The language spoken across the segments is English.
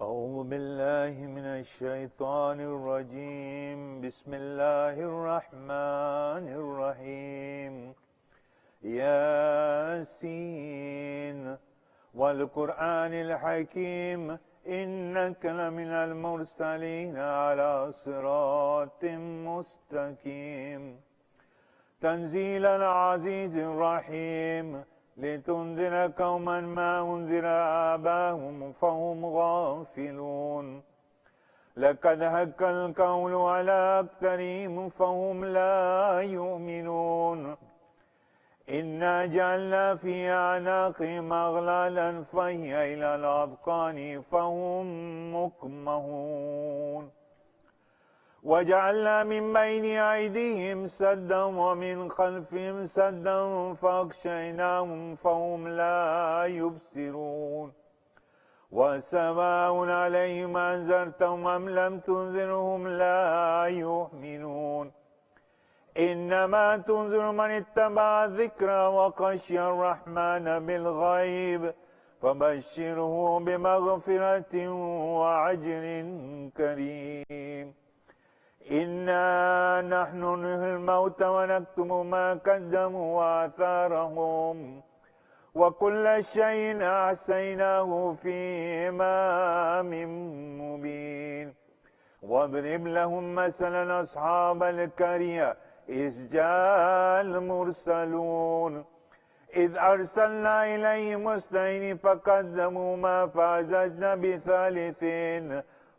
أعوذ بالله من الشيطان الرجيم. بسم الله الرحمن الرحيم. ياسين والقرآن الحكيم إنك لمن المرسلين على صراط مستقيم. تنزيل العزيز الرحيم لتنذر قوما ما أنذر آباهم فهم غافلون. لقد حق القول على أكثرهم فهم لا يؤمنون. إنا جعلنا في أعناقهم أغلالا فهي إلى الأذقان فهم مقمحون. وجعلنا من بين أيديهم سدا ومن خلفهم سدا فأغشيناهم فهم لا يبصرون. وسواء عليهم أنذرتهم أم لم تنذرهم لا يؤمنون. إنما تنذر من اتبع الذكر وخشي الرحمن بالغيب فبشره بمغفرة وأجر كريم. إنا نحن نحيي الموتى ونكتب ما قدموا وآثارهم وكل شيء أحصيناه في إمام مبين. واضرب لهم مثلا أصحاب القرية إذ جاء المرسلون إذ أرسلنا إليهم اثنين فكذبوهما فعززنا بثالث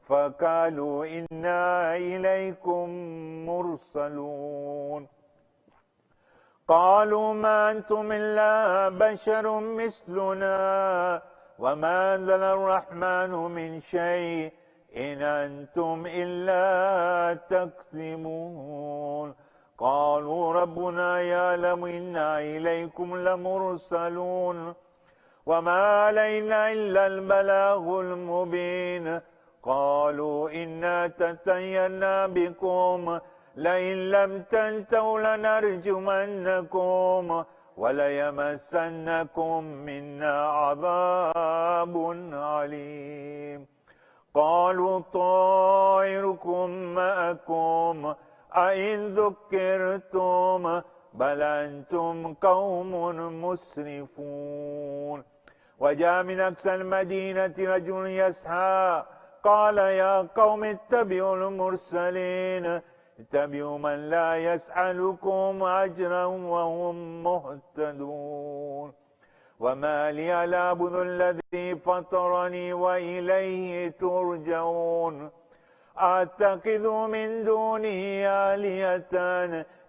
فقالوا إنا إليكم مرسلون. قالوا ما أنتم إلا بشر مثلنا وما أنزل الرحمن من شيء إن أنتم إلا تكذبون. قالوا ربنا يعلم إنا إليكم لمرسلون وما علينا إلا البلاغ المبين. قالوا إنا تطيرنا بكم لئن لم تنتهوا لنرجمنكم وليمسنكم منا عذاب عليم. قالوا طائركم معكم أئن ذكرتم بل أنتم قوم مسرفون. وجاء من أقصى المدينة رجل يسعى قال يا قوم اتبعوا المرسلين اتبعوا من لا يسألكم أجرا وهم مهتدون. وما لي لا أعبد الذي فطرني وإليه ترجعون. أتخذ من دونه آلهة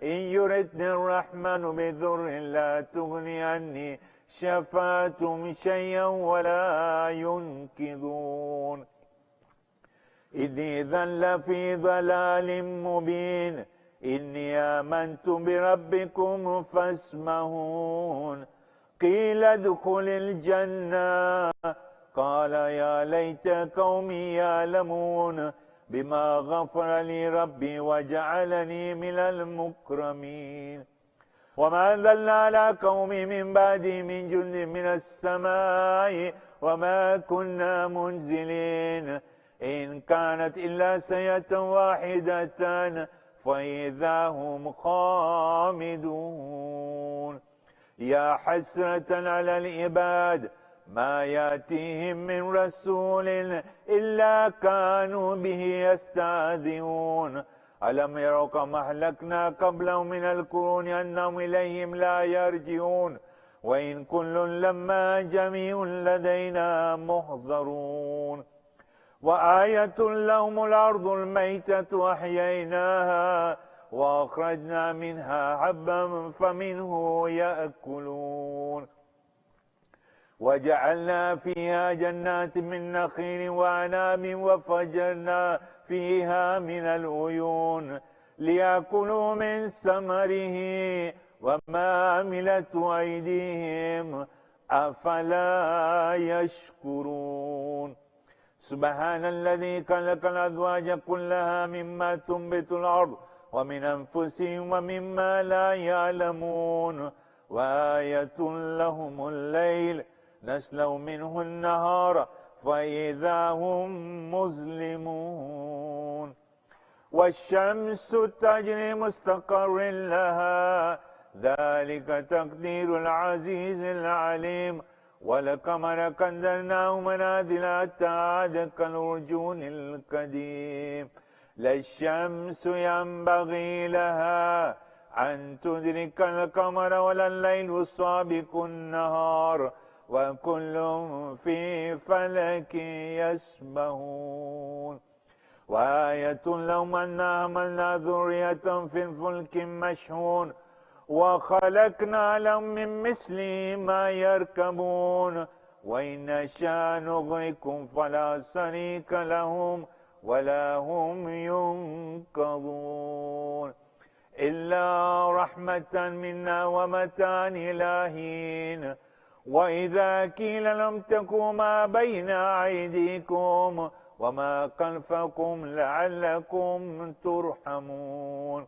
إن يردني الرحمن بضر لا تغني عني شفاعتهم شيئا ولا ينقذون. إني إذا لفي ضلال مبين. إني آمنت بربكم فاسمعون. قيل ادخل الجنة قال يا ليت قومي يعلمون بما غفر لي ربي وجعلني من المكرمين. وما أنزلنا على قومي من بعدي من جند من السماء وما كنا منزلين. إن كانت إلا سيئة واحدة فإذا هم خامدون. يا حسرة على العباد ما يأتيهم من رسول إلا كانوا به يستهزئون. ألم يروا كما أهلكنا قبلهم من القرون أنهم إليهم لا يرجعون. وإن كل لما جميع لدينا محضرون. وآية لهم الأرض الميتة أحييناها وأخرجنا منها حبا فمنه يأكلون. وجعلنا فيها جنات من نخيل وأعناب وفجرنا فيها من العيون ليأكلوا من ثمره وما عملت أيديهم أفلا يشكرون. سبحان الذي خلق الأزواج كلها مما تنبت الأرض ومن أنفسهم ومما لا يعلمون. وآية لهم الليل نسلو منه النهار فإذا هم مظلمون والشمس تجري مستقر لها ذلك تقدير العزيز العليم والقمر قدرناه منازل حتى عاد كالعرجون القديم لا الشمس ينبغي لها أن تدرك القمر ولا الليل سابق النهار وكل في فلك يسبحون وآية لهم أنا حملنا ذرية في الفلك مشحون وخلقنا لهم من مثله ما يركبون وإن نشاء نغرقهم فلا صريخ لهم ولا هم ينقذون إلا رحمة منا ومتاعا إلى حين وإذا قيل لهم اتقوا ما بين أيديكم وما خلفكم لعلكم ترحمون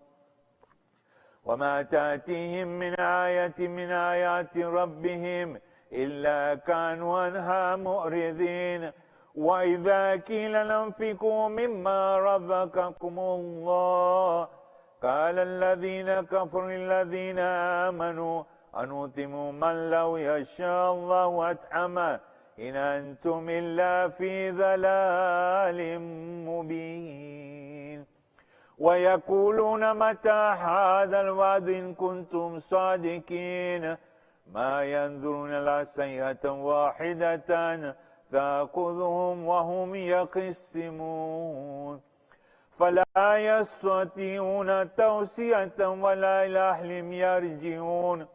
وما تأتيهم من آية من آيات ربهم إلا كانوا عنها معرضين وإذا قيل لهم انفقوا مما رزقكم الله قال الذين كفروا للذين آمنوا أنطعم من لو يشاء الله أطعمه إن أنتم إلا في ضلال مبين ويقولون متى هذا الوعد إن كنتم صادقين ما ينظرون إلا صيحة واحدة تأخذهم وهم يخصمون فلا يستطيعون توصية ولا إلى أهلهم يرجعون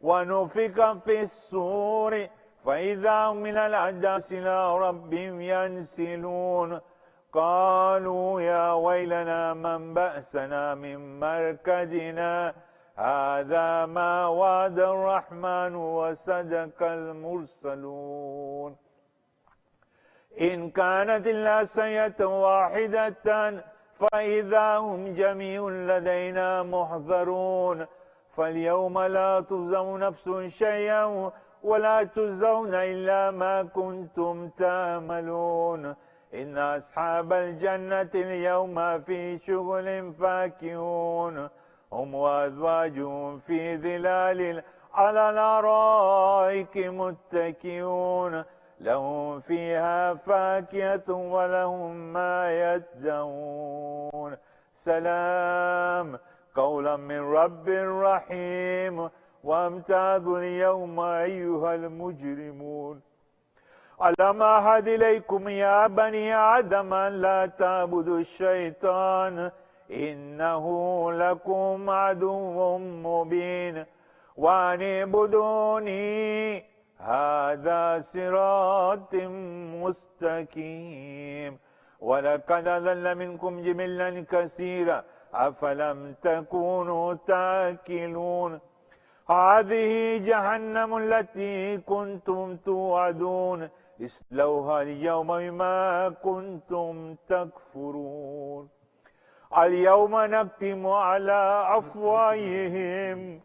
ونفخ في الصور فإذا هم من الأجداث إلى ربهم ينسلون قالوا يا ويلنا من بأسنا من مركزنا هذا ما وعد الرحمن وصدق المرسلون إن كانت إلا صيحة واحدة فإذا هم جميع لدينا محضرون فاليوم لا تجزون نفس شيئا ولا تجزون إلا ما كنتم تعملون إن أصحاب الجنة اليوم في شغل فاكهون هم وأزواجهم في ظلال على الأرائك متكئون لهم فيها فاكهة ولهم ما يدعون سلام قولا من رب رحيم وامتازوا اليوم أيها المجرمون ألم أعهد إليكم يا بني آدم أن لا تعبدوا الشيطان إنه لكم عدو مبين وأن اعبدوني هذا صراط مستقيم ولقد أضل منكم جبلا كثيرا أفلم تكونوا تأكلون هذه جهنم التي كنتم توعدون اصلوها اليوم بما كنتم تكفرون اليوم نختم على أفواههم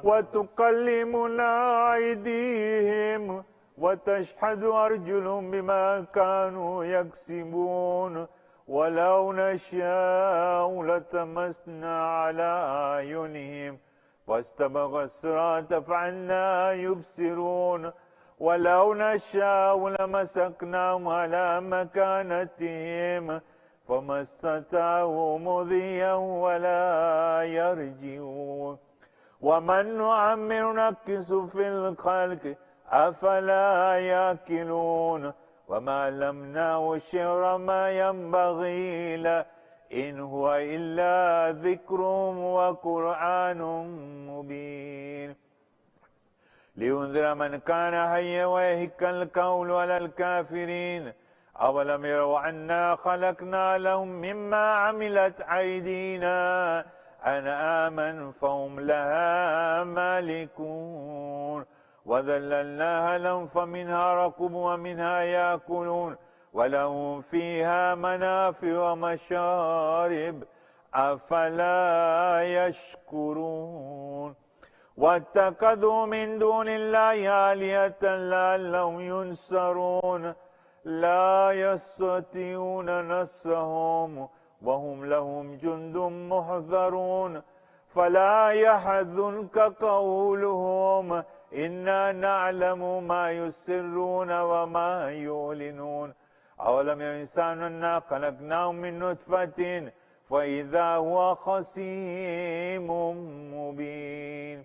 وتكلمنا أيديهم وتشهد أرجلهم بما كانوا يكسبون ولو نشاء لتمسنا على أعينهم واستبغوا الصراط فعنا يبصرون ولو نشاء لمسكناهم على مكانتهم فما استطاعوا مضيا ولا يرجعون ومن نعمر نكس في الخلق أفلا يأكلون وما علمناه الشعر ما ينبغي له إن هو إلا ذكر وقرآن مبين لينذر من كان حيا ويحق القول على الكافرين أولم يروا أنا خلقنا لهم مما عملت أيدينا أنعاما فهم لها مالكون وذللناها لهم فمنها ركوبون ومنها يأكلون ولهم فيها منافع ومشارب أفلا يشكرون واتخذوا من دون الله آلهة لعلهم ينصرون لا يستطيعون نصرهم وهم لهم جند محضرون فلا يحزنك قولهم إنا نعلم ما يسرون وما يعلنون أولم يرى الإنسان أنا خلقناه من نطفة فإذا هو خصيم مبين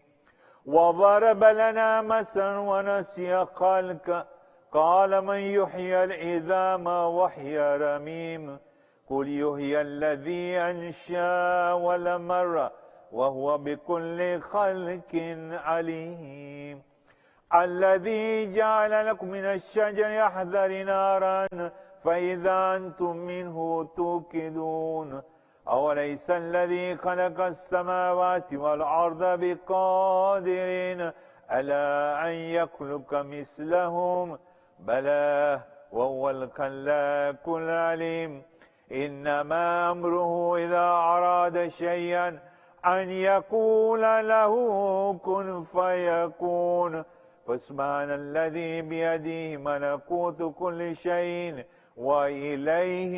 وضرب لنا مثلا ونسي خلقه قال من يحيي العظام وهي رميم قل يحيي الذي أنشأ أول مرة وهو بكل خلق عليم الذي جعل لكم من الشجر أخضر نارا فإذا أنتم منه توقدون أوليس الذي خلق السماوات والأرض بقادر على أن يخلق مثلهم بلى وهو الخلاق العليم إنما أمره إذا أراد شيئا أن يقول له كن فيكون فسبحان الذي بيده ملكوت كل شيء وإليه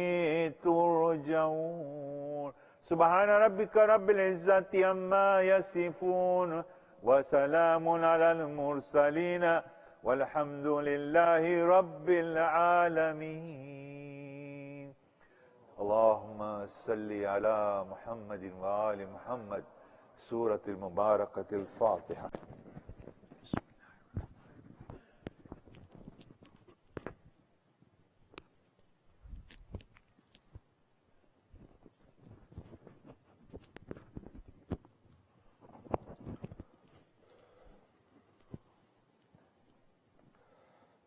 ترجعون سبحان ربك رب العزة عما يصفون وسلام على المرسلين والحمد لله رب العالمين اللهم صل على محمد وآل محمد سورة المباركة الفاتحة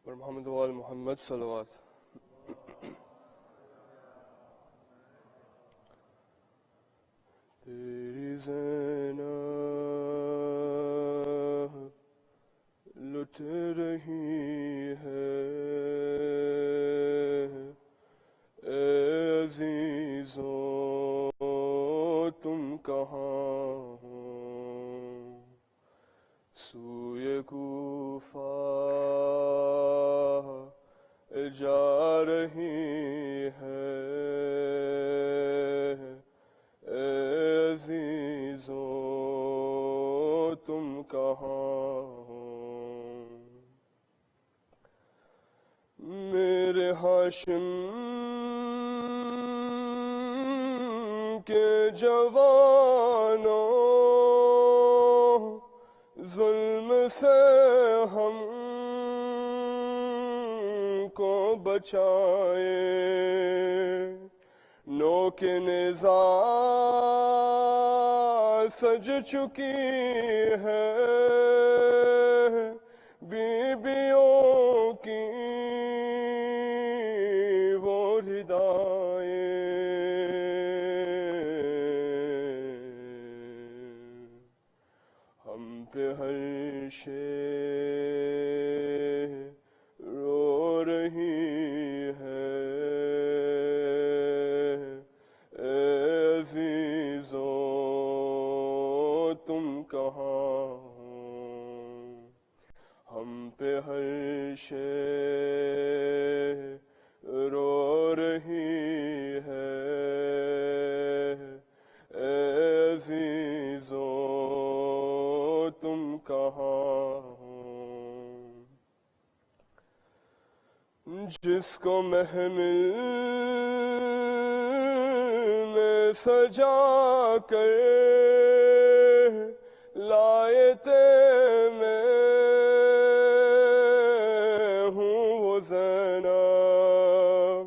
محمد وآل محمد صلوات تیری زینب لٹ رہی ہے اے عزیزوں تم کہاں ہو سوئے کوفہ جا رہی ہے اے عزیزوں تم کہاں ہو میرے ہاشم کے جوانوں ظلم سے ہم کو بچائے نوک نزاع سج چکی ہے بیویوں کی وہ ردائیں ہم پہ ہر شے رو رہی ہے اے عزیزوں تم کہاں ہو ہم پہ ہر شے رو رہی ہے اے عزیزوں تم کہاں ہو جس کو محمل میں سجا کر لائے تھے میں ہوں وہ زینب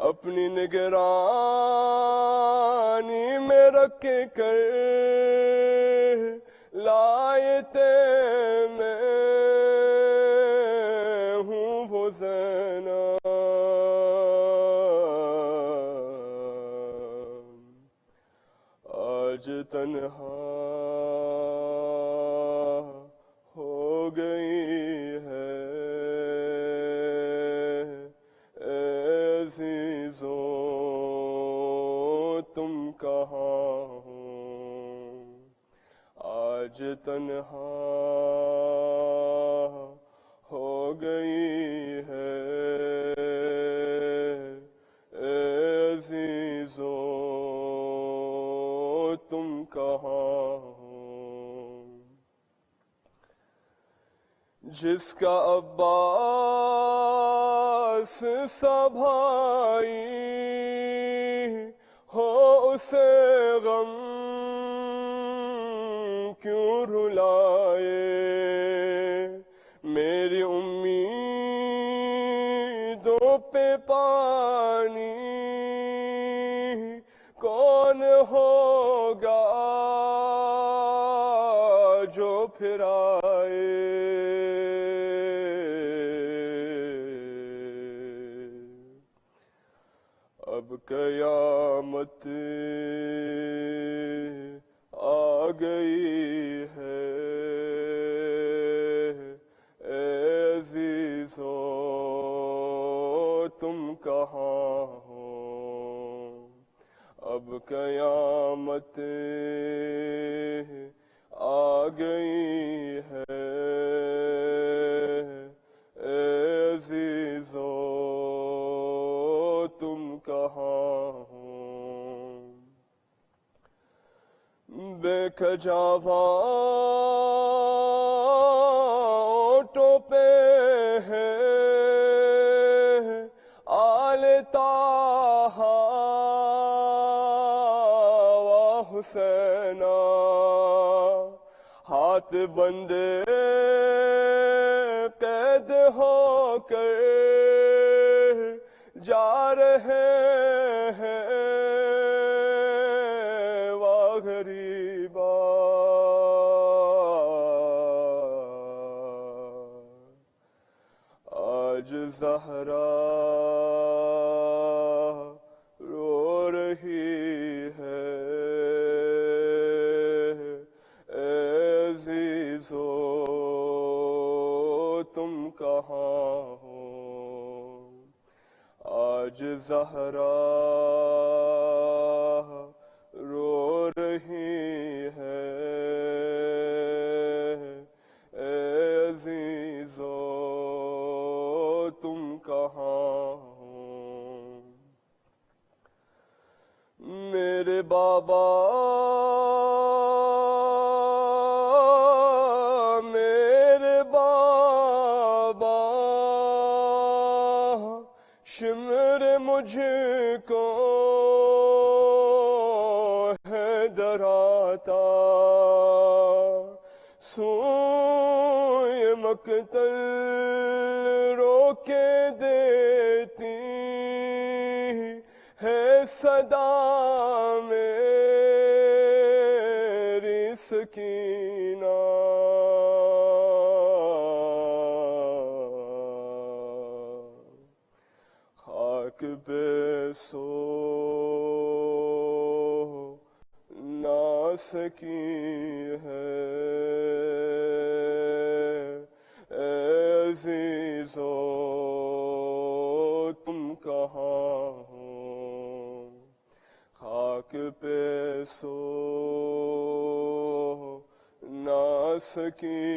اپنی نگرانی میں رکھ کر لائے تھے میں ہوں وہ زینب آج تنہا ہو گئی ہے اے عزیزوں تم کہاں ہو آج تنہا ہو گئی ہے کہاں ہو؟ جس کا عباس سا بھائی ہو اسے غم کیوں رلائے؟ میری امیدوں پہ پانی کون ہوگا جو پھرائے؟ اب قیامت آ گئی ہے، اے عزیزو تم کہاں ہو؟ اب قیامت آ گئی ہے، اے عزیزو تم کہاں ہو؟ بے کجاواں اونٹوں پہ ہے آل طٰہٰ و حسینہ، ہاتھ بندے قید ہو کر جا رہے ہیں واہ غریبا۔ آج زہرا رو رہی ہے، اے عزیزو تم کہاں ہو؟ آج زہرا رو رہی ہے، اے عزیزو تم کہاں ہو؟ میرے بابا میرے بابا شمر مجھ کو ہے دراتا، سوئے مقتل روکے دیتی ہے صدا میری سکینہ۔ خاک پہ سو نہ سکی ہے، اے عزیزو تم کہاں ہو؟ خاک پہ سو نہ سکی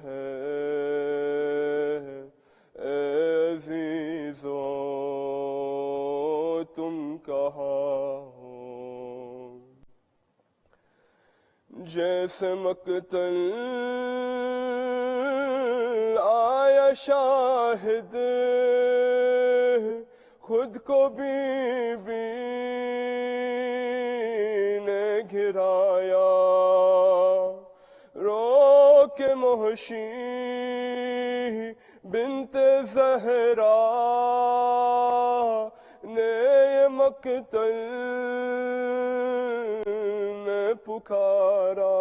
ہے، اے عزیزو تم کہاں ہو؟ جیسے مقتل آیا شاہد خود کو بی بی نے گھرایا، رو کے محشی بنت زہرا نے یہ مقتل میں پکارا،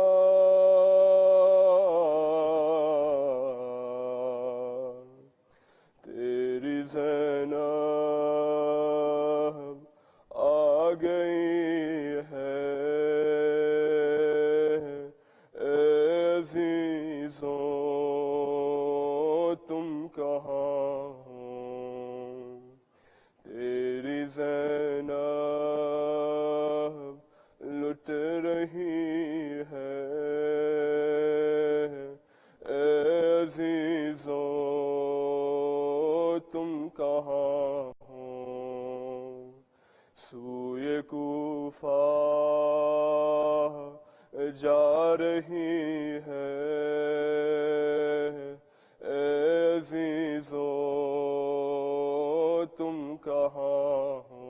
تیری زینب آ گئی ہے، اے عزیزو تم کہاں ہو؟ تیری زینب لٹ رہی ہے، اے عزیزو تم کہاں ہو؟ سوئے کوفہ جا رہی ہے اے عزیزو تم کہاں ہو.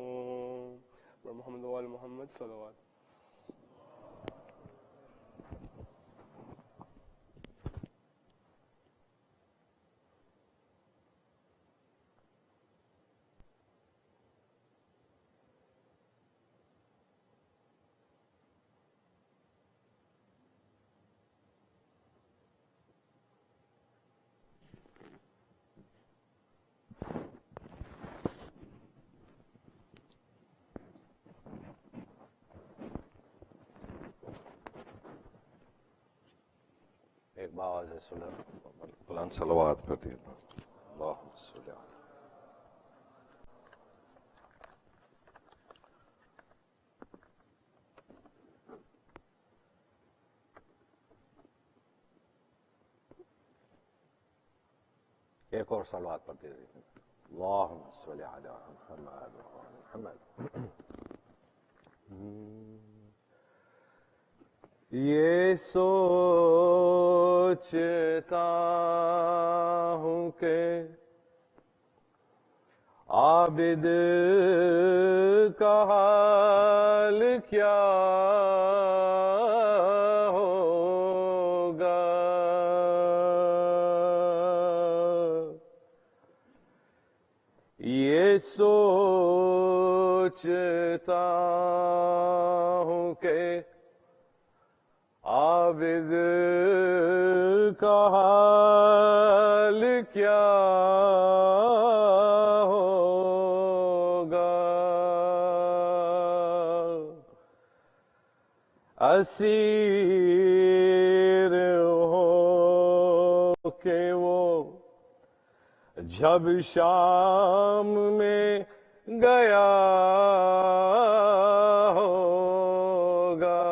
محمد وآل محمد صلوات. ایک باواز قرآن صلوات پڑھتی ہے. اللہم صلی علی ایک اور صلوات پڑھتی ہے. اللہم صلی علی محمد وعلی محمد. یہ سوچتا ہوں کہ عابد کا حال کیا ہوگا. یہ سوچتا ہوں کہ عابد کا حال کیا ہوگا. اسیر ہو کہ وہ جب شام میں گیا ہوگا.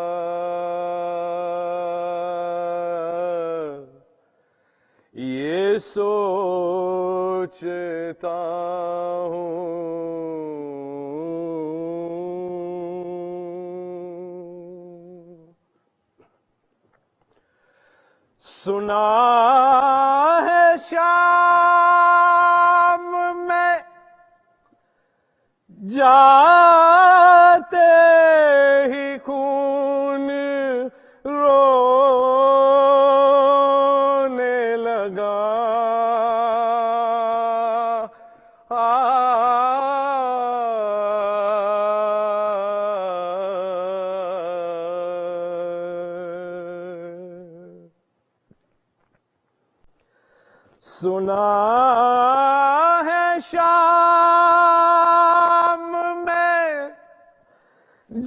یہ سوچتا ہوں. سنا ہے شام میں جاتے ہی خون رونے لگا. سنا ہے شام میں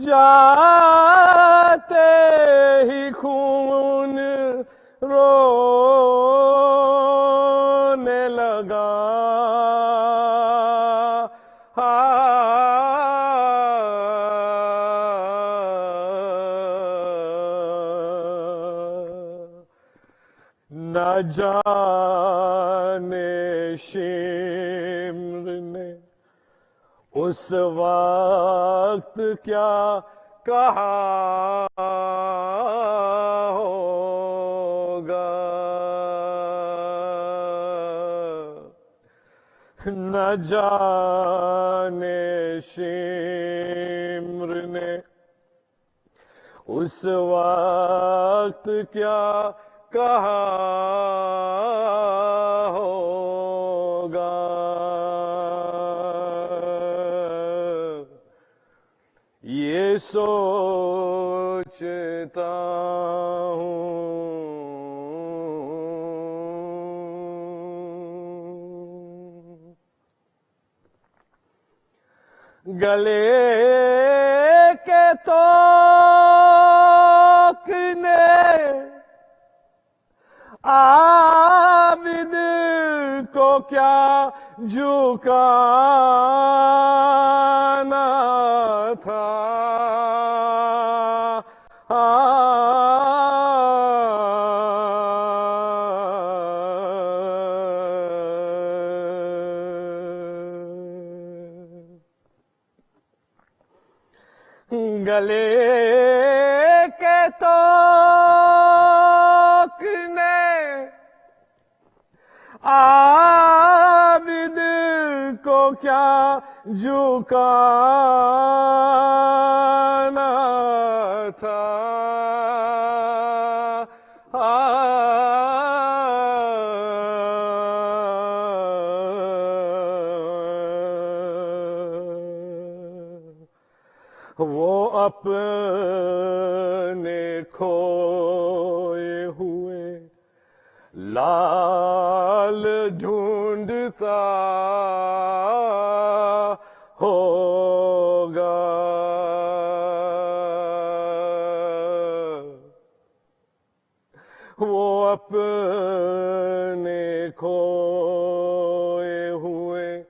جاتے ہی خون رونے لگا. نہ جانے شمر نے اس وقت کیا کہا ہوگا. نہ جانے شمر نے اس وقت کیا کہا ہوگا. یہ سوچتا ہوں. گلے کے توق نے عابد کو کیا جھکانا تھا. گلے کے تو کیا جھکانا تھا وہ اپنے کھوئے ہوئے لال ڈھونڈتا ہوگا وہ اپنے کھوئے ہوئے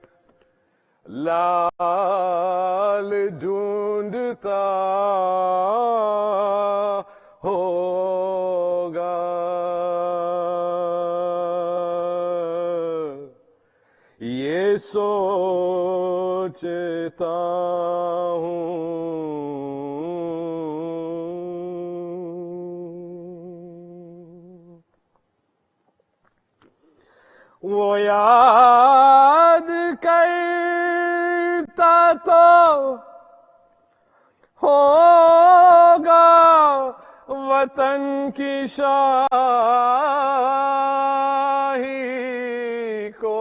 لال ڈھونڈتا ہوگا یہ سوچتا ہوں وہ یاد کرتا تو ہوگا وطن کی شاہی کو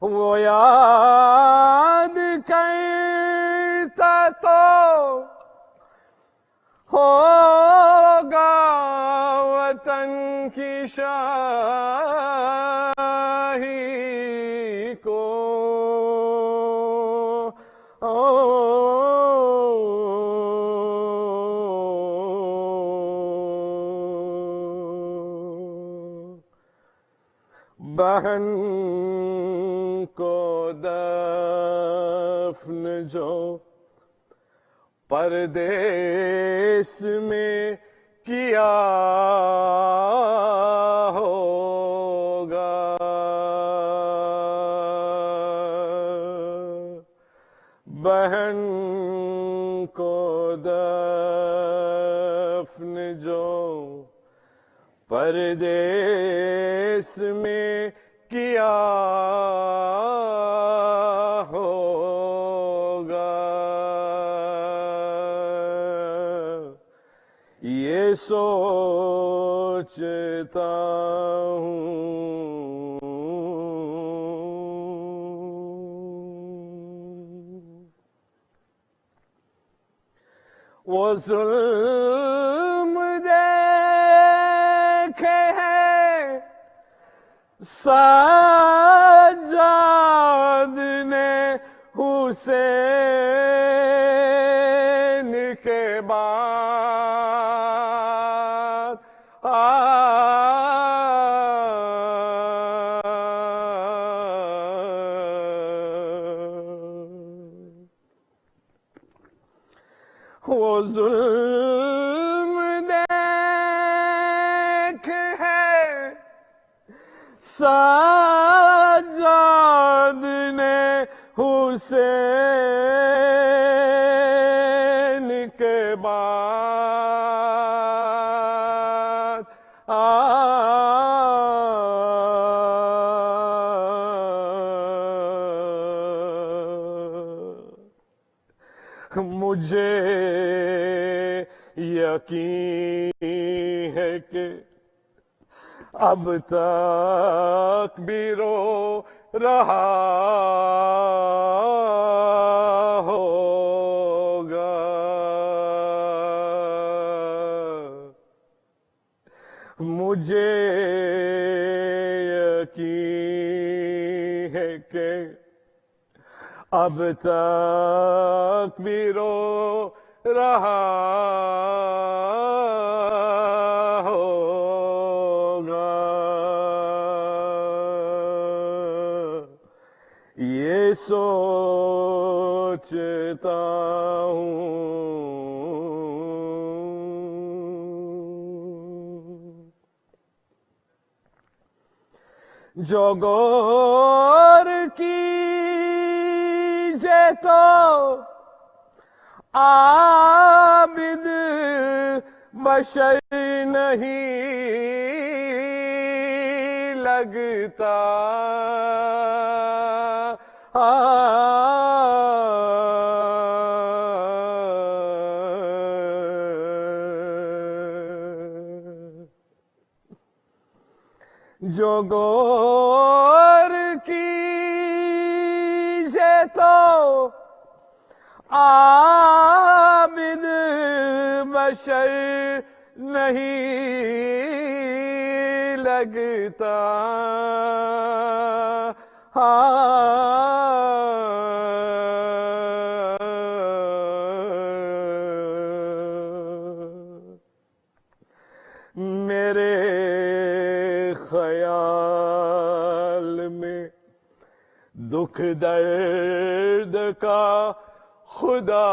وہ یاد کرتا تو ہوگا وطن کی شاہی کو بہن کو دفن جو پردیس میں کیا ہوگا بہن کو دفن جو پردیس میں کیا ہوگا یہ سوچتا ہوں وہ ظلم دیکھے ہے سجاد نے حسین کے بعد وہ ظلم دیکھ ہے سجاد نے حسین کے بعد مجھے یقین ہے کہ اب تک بھی رو رہا ہوگا مجھے یقین ہے کہ اب تک بھی رو رہا ہوگا یہ سوچتا ہوں جو غور کی تو عابد بشر نہیں لگتا جو غور کیجے تو عابد بشر نہیں لگتا میرے خیال میں دکھ درد کا خدا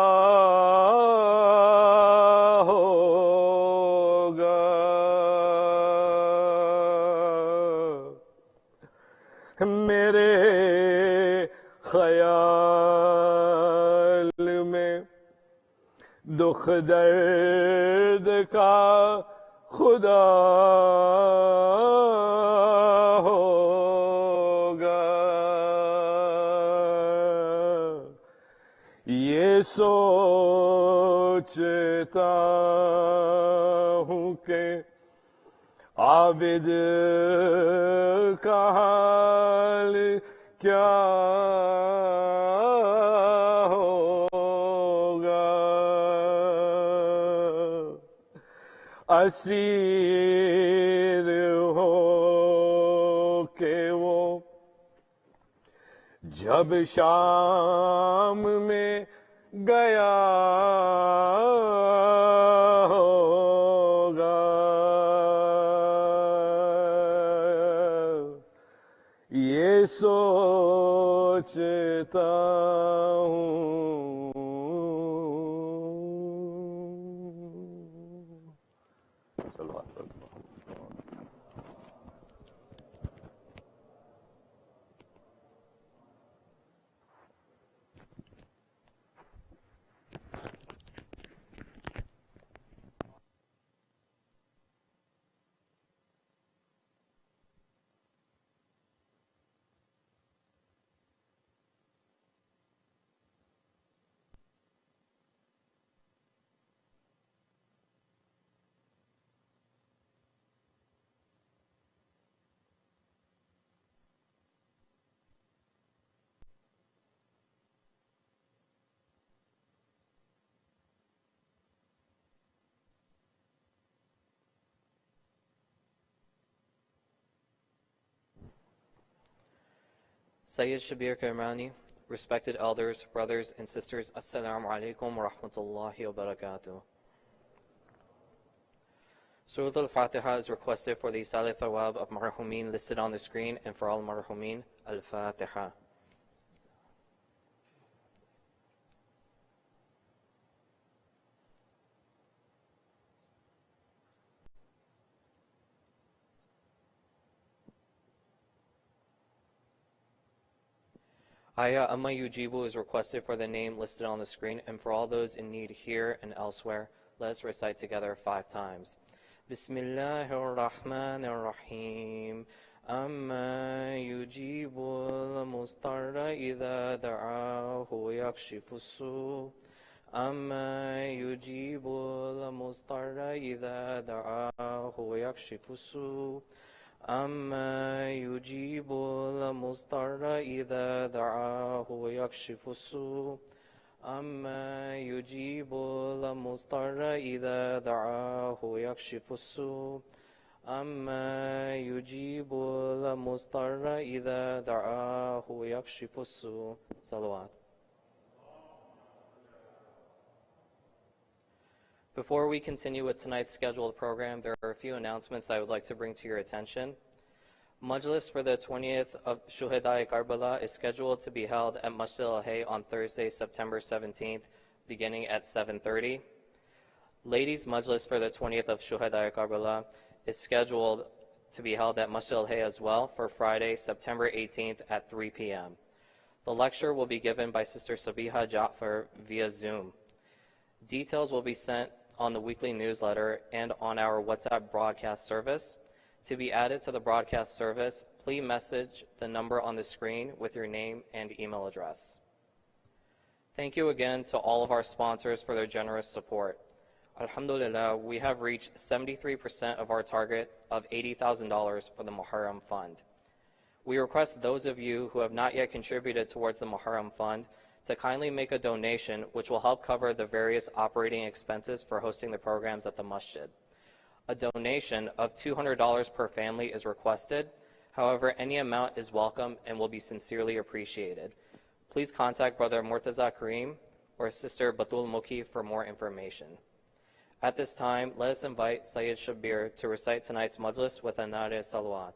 ہوگا میرے خیال میں دکھ درد کا خدا ہوگا یہ سوچتا ہوں کہ عابد کا حال کیا ہوگا اسیر ہو کہ وہ جب شام میں گیا ہوگا یہ سوچتا ہوں Sayyid Shabbir Kirmani, respected elders, brothers and sisters, Assalamu alaikum wa rahmatullahi wa barakatuh. Surah Al-Fatiha is requested for the Salih Thawab of Marhumeen listed on the screen and for all Marhumeen, Al-Fatiha. Hayy Amma Yujibu is requested for the name listed on the screen and for all those in need here and elsewhere. Let us recite together 5 times. Bismillahir Rahmanir Rahim. Amma yujibu al-mustarra idha da'ahu yakshifu su. Amma yujibu al-mustarra idha da'ahu yakshifu su. أما يجيب المضطر إذا دعاه ويكشف السوء أما يجيب المضطر إذا دعاه ويكشف السوء أما يجيب المضطر إذا دعاه ويكشف السوء صلوات. Before we continue with tonight's scheduled program, there are a few announcements I would like to bring to your attention. Majlis for the 20th of Shuhada Karbala is scheduled to be held at Masjid al-Hayy on Thursday, September 17th, beginning at 7:30. Ladies' Majlis for the 20th of Shuhada Karbala is scheduled to be held at Masjid al-Hayy as well for Friday, September 18th at 3 p.m. The lecture will be given by Sister Sabiha Ja'far via Zoom. Details will be sent on the weekly newsletter and on our WhatsApp broadcast service. To be added to the broadcast service, please message the number on the screen with your name and email address. Thank you again to all of our sponsors for their generous support. Alhamdulillah, we have reached 73% of our target of $80,000 for the Muharram Fund. We request those of you who have not yet contributed towards the Muharram Fund to kindly make a donation which will help cover the various operating expenses for hosting the programs at the Masjid. A donation of $200 per family is requested. However, any amount is welcome and will be sincerely appreciated. Please contact Brother Murtaza Kareem or Sister Batul Mukhi for more information. At this time, let us invite Sayyid Shabbir to recite tonight's majlis with a nare salawat.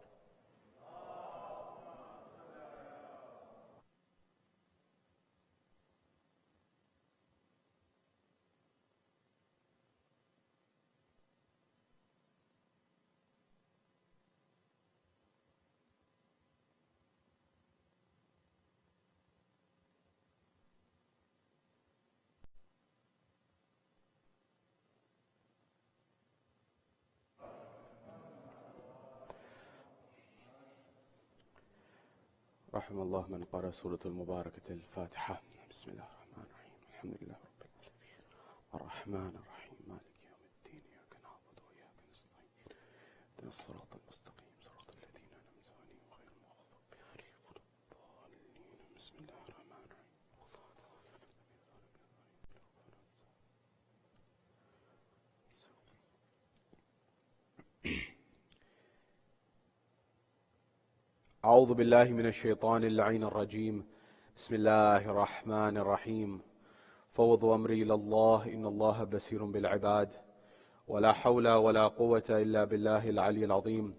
رحم الله من قرأ سورة المباركة الفاتحة. بسم الله الرحمن الرحيم. الحمد لله رب العالمين الرحمن الرحيم مالك يوم الدين إياك نعبد وإياك نستعين اهدنا الصراط المستقيم صراط الذين أنعمت عليهم غير المغضوب عليهم ولا الضالين. بسم الله الرحمن الرحيم. أعوذ بالله من الشيطان اللعين الرجيم. بسم الله الرحمن الرحيم. فوض أمري إلى الله إن الله بصير بالعباد ولا حول ولا قوة إلا بالله العلي العظيم.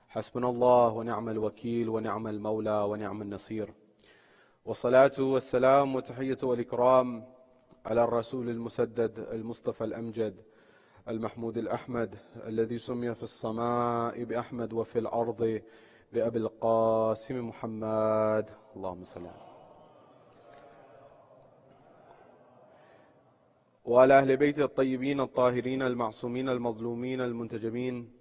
حسبنا الله ونعم الوكيل ونعم المولى ونعم النصير. والصلاة والسلام وتحية والإكرام على الرسول المسدد المصطفى الأمجد المحمود الأحمد الذي سمي في السماء بأحمد وفي الأرض بأبي القاسم محمد. اللهم صل على وعلى أهل بيت الطيبين الطاهرين المعصومين المظلومين المنتجبين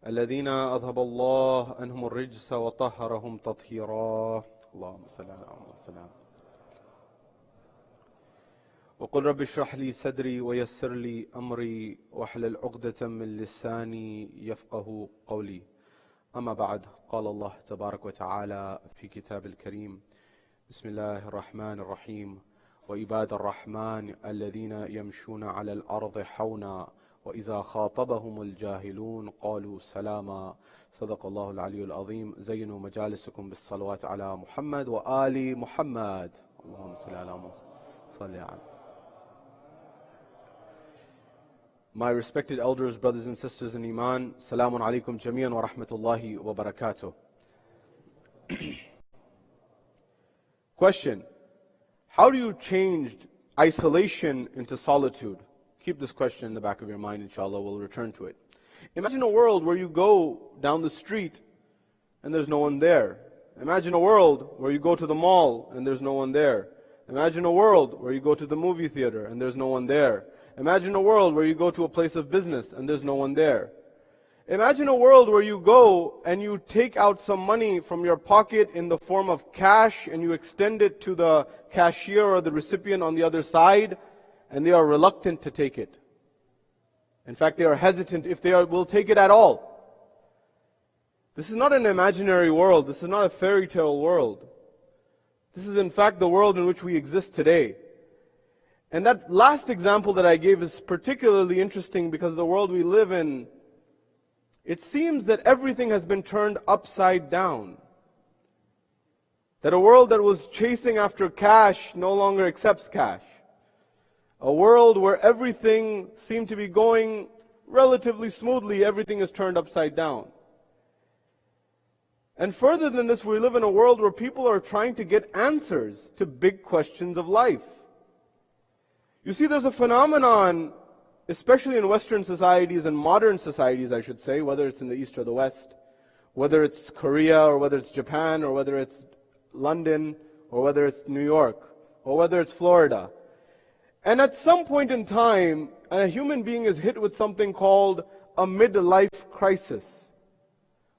الذين أذهب الله عنهم الرجس وطهرهم تطهيرا. اللهم صل على محمد. وقل رب اشرح لي صدري ويسر لي أمري واحلل عقدة من لساني يفقه قولي. أما بعد، قال الله تبارك وتعالى في كتاب الكريم: بسم الله الرحمن الرحيم. وعباد الرحمن الذين يمشون على الأرض حونا وإذا خاطبهم الجاهلون قالوا سلاما. صدق الله العلي العظيم. زينوا مجالسكم بالصلوات على محمد وآل محمد. اللهم صل على محمد. صل على. My respected elders, brothers and sisters in Iman, Salamun alaikum jami'an wa rahmatullahi wa barakatuh. Question: how do you change isolation into solitude? Keep this question in the back of your mind, inshallah, we'll return to it. Imagine a world where you go down the street and there's no one there. Imagine a world where you go to the mall and there's no one there. Imagine a world where you go to the movie theater and there's no one there. Imagine a world where you go to a place of business and there's no one there. Imagine a world where you go and you take out some money from your pocket in the form of cash and you extend it to the cashier or the recipient on the other side, and they are reluctant to take it. In fact, they are hesitant if they will take it at all. This is not an imaginary world. This is not a fairy tale world. This is in fact the world in which we exist today. And that last example that I gave is particularly interesting because the world we live in, it seems that everything has been turned upside down. That a world that was chasing after cash no longer accepts cash. A world where everything seemed to be going relatively smoothly, everything is turned upside down. And further than this, we live in a world where people are trying to get answers to big questions of life. You see, there's a phenomenon, especially in Western societies and modern societies, I should say, whether it's in the East or the West, whether it's Korea or whether it's Japan or whether it's London or whether it's New York, or whether it's Florida. And at some point in time, a human being is hit with something called a midlife crisis.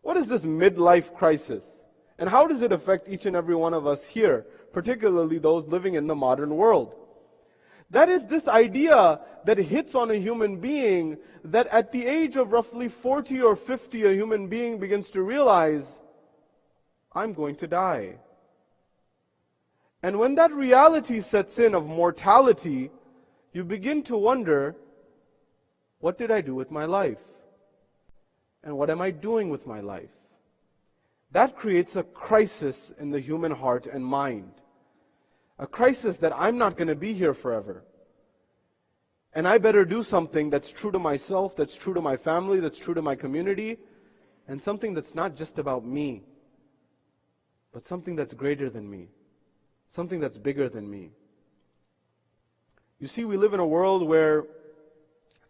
What is this midlife crisis? And how does it affect each and every one of us here, particularly those living in the modern world? That is this idea that hits on a human being that at the age of roughly 40 or 50, a human being begins to realize, I'm going to die. And when that reality sets in of mortality, you begin to wonder, what did I do with my life? And what am I doing with my life? That creates a crisis in the human heart and mind. A crisis that I'm not going to be here forever. And I better do something that's true to myself, that's true to my family, that's true to my community, and something that's not just about me, but something that's greater than me, something that's bigger than me. You see, we live in a world where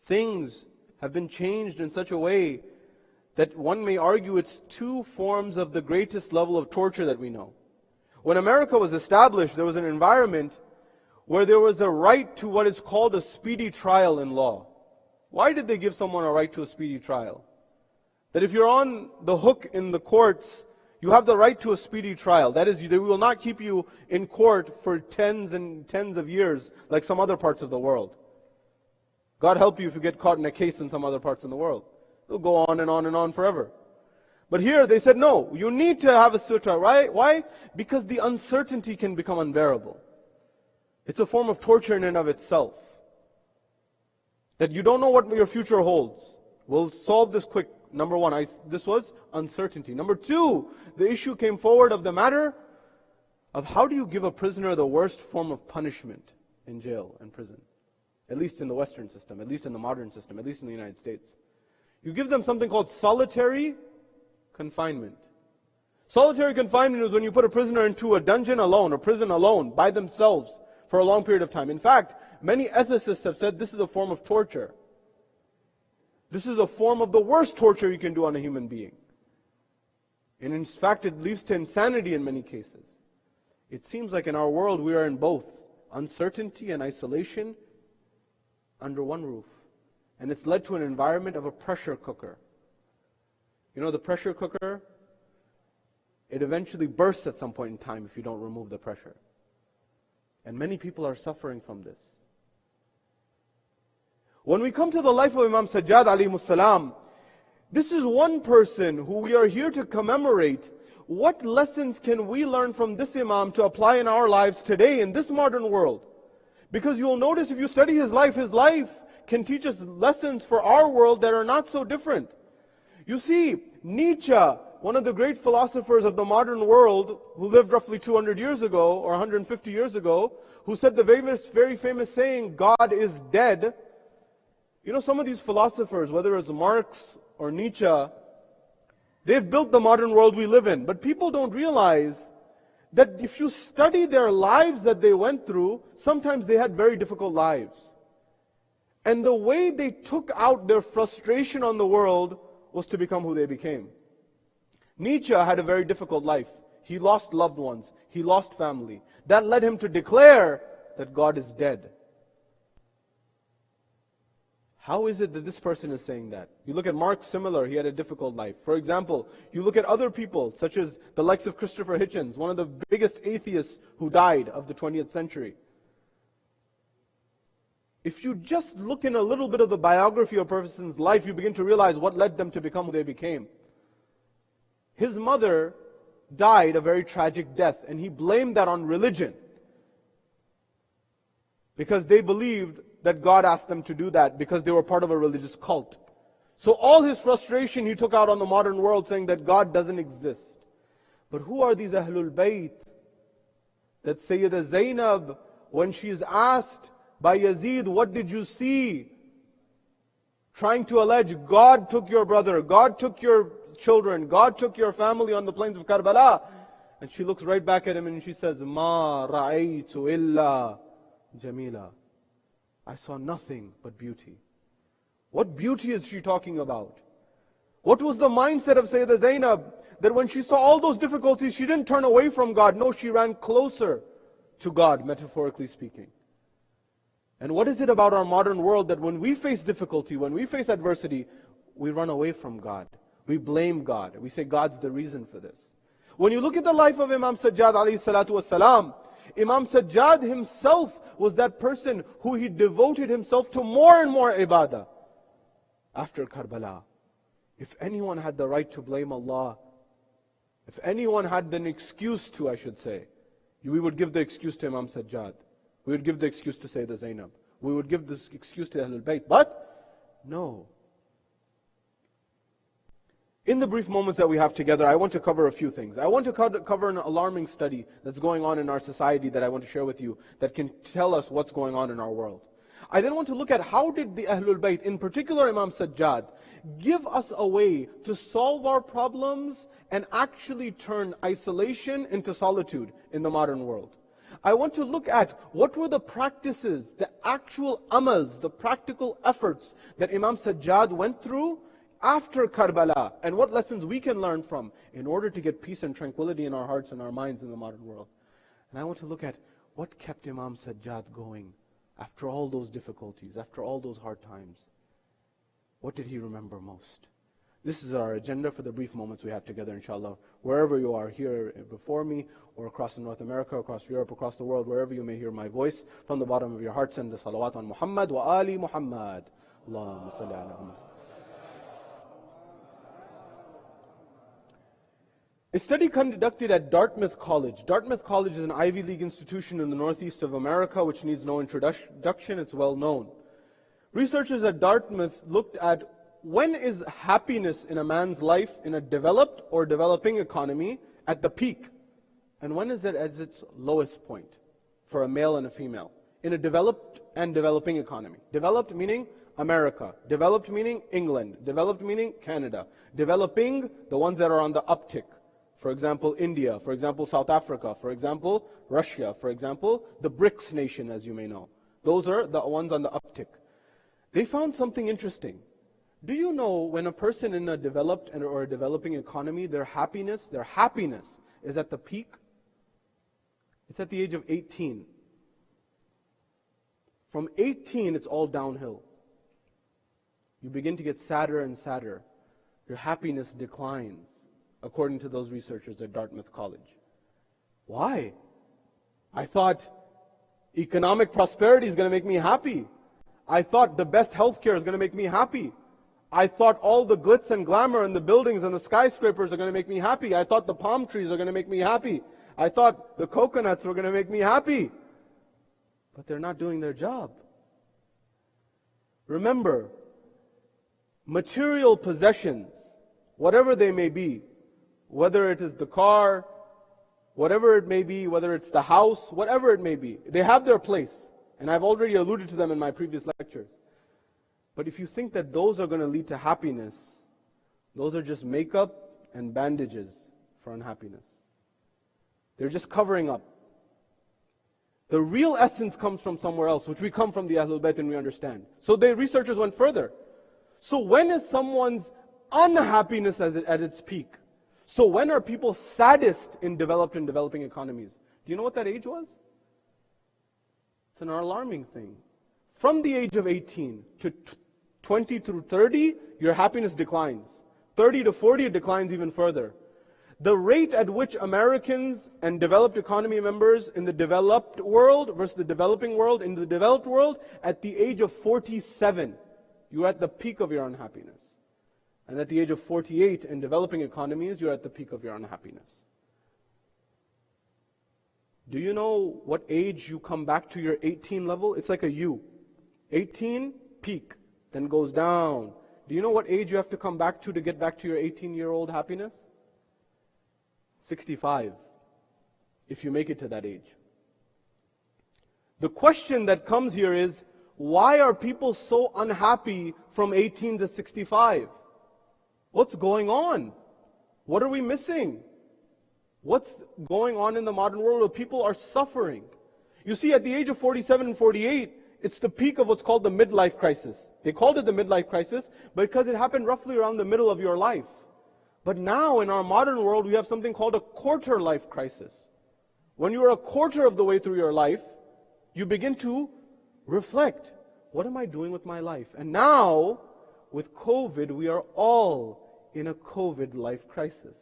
things have been changed in such a way that one may argue it's two forms of the greatest level of torture that we know. When America was established, there was an environment where there was a right to what is called a speedy trial in law. Why did they give someone a right to a speedy trial? That if you're on the hook in the courts, you have the right to a speedy trial. That is, they will not keep you in court for tens and tens of years like some other parts of the world. God help you if you get caught in a case in some other parts of the world. It'll go on and on and on forever. But here they said, no, you need to have a sutra. Right? Why? Because the uncertainty can become unbearable. It's a form of torture in and of itself. That you don't know what your future holds. We'll solve this quick. Number one, this was uncertainty. Number two, the issue came forward of the matter of how do you give a prisoner the worst form of punishment in jail and prison? At least in the Western system, at least in the modern system, at least in the United States. You give them something called solitary confinement. Solitary confinement is when you put a prisoner into a dungeon alone, a prison alone, by themselves for a long period of time. In fact, many ethicists have said this is a form of torture. This is a form of the worst torture you can do on a human being. And in fact, it leads to insanity in many cases. It seems like in our world we are in both uncertainty and isolation under one roof. And it's led to an environment of a pressure cooker. You know the pressure cooker? It eventually bursts at some point in time if you don't remove the pressure. And many people are suffering from this. When we come to the life of Imam Sajjad alayhi salam, this is one person who we are here to commemorate. What lessons can we learn from this Imam to apply in our lives today in this modern world? Because you'll notice if you study his life can teach us lessons for our world that are not so different. You see, Nietzsche, one of the great philosophers of the modern world, who lived roughly 200 years ago, or 150 years ago, who said the very famous saying, God is dead. You know, some of these philosophers, whether it's Marx or Nietzsche, they've built the modern world we live in. But people don't realize that if you study their lives that they went through, sometimes they had very difficult lives. And the way they took out their frustration on the world was to become who they became. Nietzsche had a very difficult life. He lost loved ones. He lost family. That led him to declare that God is dead. How is it that this person is saying that? You look at Marx, similar, he had a difficult life. For example, you look at other people, such as the likes of Christopher Hitchens, one of the biggest atheists who died of the 20th century. If you just look in a little bit of the biography of a person's life, you begin to realize what led them to become who they became. His mother died a very tragic death, and he blamed that on religion. Because they believed that God asked them to do that because they were part of a religious cult. So all his frustration he took out on the modern world, saying that God doesn't exist. But who are these Ahlul Bayt? That Sayyida Zainab, when she is asked by Yazid, what did you see? Trying to allege, God took your brother, God took your children, God took your family on the plains of Karbala. And she looks right back at him and she says, Ma ra'aytu illa jamila. I saw nothing but beauty. What beauty is she talking about? What was the mindset of Sayyidah Zainab? That when she saw all those difficulties, she didn't turn away from God. No, she ran closer to God, metaphorically speaking. And what is it about our modern world that when we face difficulty, when we face adversity, we run away from God. We blame God. We say God's the reason for this. When you look at the life of Imam Sajjad alayhi salatu wasalam, Imam Sajjad himself was that person who he devoted himself to more and more ibadah after Karbala. If anyone had the right to blame Allah, if anyone had an excuse to, I should say, we would give the excuse to Imam Sajjad. We would give the excuse to Sayyidah Zainab. We would give this excuse to Ahlul Bayt. But, no. In the brief moments that we have together, I want to cover a few things. I want to cover an alarming study that's going on in our society that I want to share with you that can tell us what's going on in our world. I then want to look at how did the Ahlul Bayt, in particular Imam Sajjad, give us a way to solve our problems and actually turn isolation into solitude in the modern world. I want to look at what were the practices, the actual amals, the practical efforts that Imam Sajjad went through after Karbala, and what lessons we can learn from in order to get peace and tranquility in our hearts and our minds in the modern world. And I want to look at what kept Imam Sajjad going after all those difficulties, after all those hard times. What did he remember most? This is our agenda for the brief moments we have together, inshallah. Wherever you are, here before me, or across North America, across Europe, across the world, wherever you may hear my voice, from the bottom of your heart, send the salawat on Muhammad wa ali Muhammad. Allahumma salli ala Muhammad. A study conducted at Dartmouth College. Dartmouth College is an Ivy League institution in the northeast of America, which needs no introduction, it's well known. Researchers at Dartmouth looked at when is happiness in a man's life in a developed or developing economy at the peak, and when is it at its lowest point for a male and a female in a developed and developing economy. Developed meaning America, developed meaning England, developed meaning Canada, developing the ones that are on the uptick. For example, India, for example, South Africa, for example, Russia, for example, the BRICS nation, as you may know. Those are the ones on the uptick. They found something interesting. Do you know when a person in a developed or a developing economy, their happiness is at the peak? It's at the age of 18. From 18, it's all downhill. You begin to get sadder and sadder. Your happiness declines, according to those researchers at Dartmouth College. Why? I thought economic prosperity is going to make me happy. I thought the best healthcare is going to make me happy. I thought all the glitz and glamour and the buildings and the skyscrapers are going to make me happy. I thought the palm trees are going to make me happy. I thought the coconuts were going to make me happy. But they're not doing their job. Remember, material possessions, whatever they may be, whether it is the car, whatever it may be, whether it's the house, whatever it may be, they have their place. And I've already alluded to them in my previous lectures. But if you think that those are going to lead to happiness, those are just makeup and bandages for unhappiness. They're just covering up. The real essence comes from somewhere else, which we come from the Ahlul Bayt and we understand. So the researchers went further. So when is someone's unhappiness at its peak? So when are people saddest in developed and developing economies? Do you know what that age was? It's an alarming thing. From the age of 18 to 20 through 30, your happiness declines. 30 to 40, it declines even further. The rate at which Americans and developed economy members in the developed world versus the developing world, in the developed world, at the age of 47, you're at the peak of your unhappiness. And at the age of 48, in developing economies, you're at the peak of your unhappiness. Do you know what age you come back to your 18 level? It's like a U. 18, peak, then goes down. Do you know what age you have to come back to get back to your 18-year-old happiness? 65, if you make it to that age. The question that comes here is, why are people so unhappy from 18 to 65? What's going on? What are we missing? What's going on in the modern world where people are suffering? You see, at the age of 47 and 48, it's the peak of what's called the midlife crisis. They called it the midlife crisis because it happened roughly around the middle of your life. But now in our modern world, we have something called a quarter life crisis. When you are a quarter of the way through your life, you begin to reflect, what am I doing with my life? And now, with COVID, we are all in a COVID life crisis.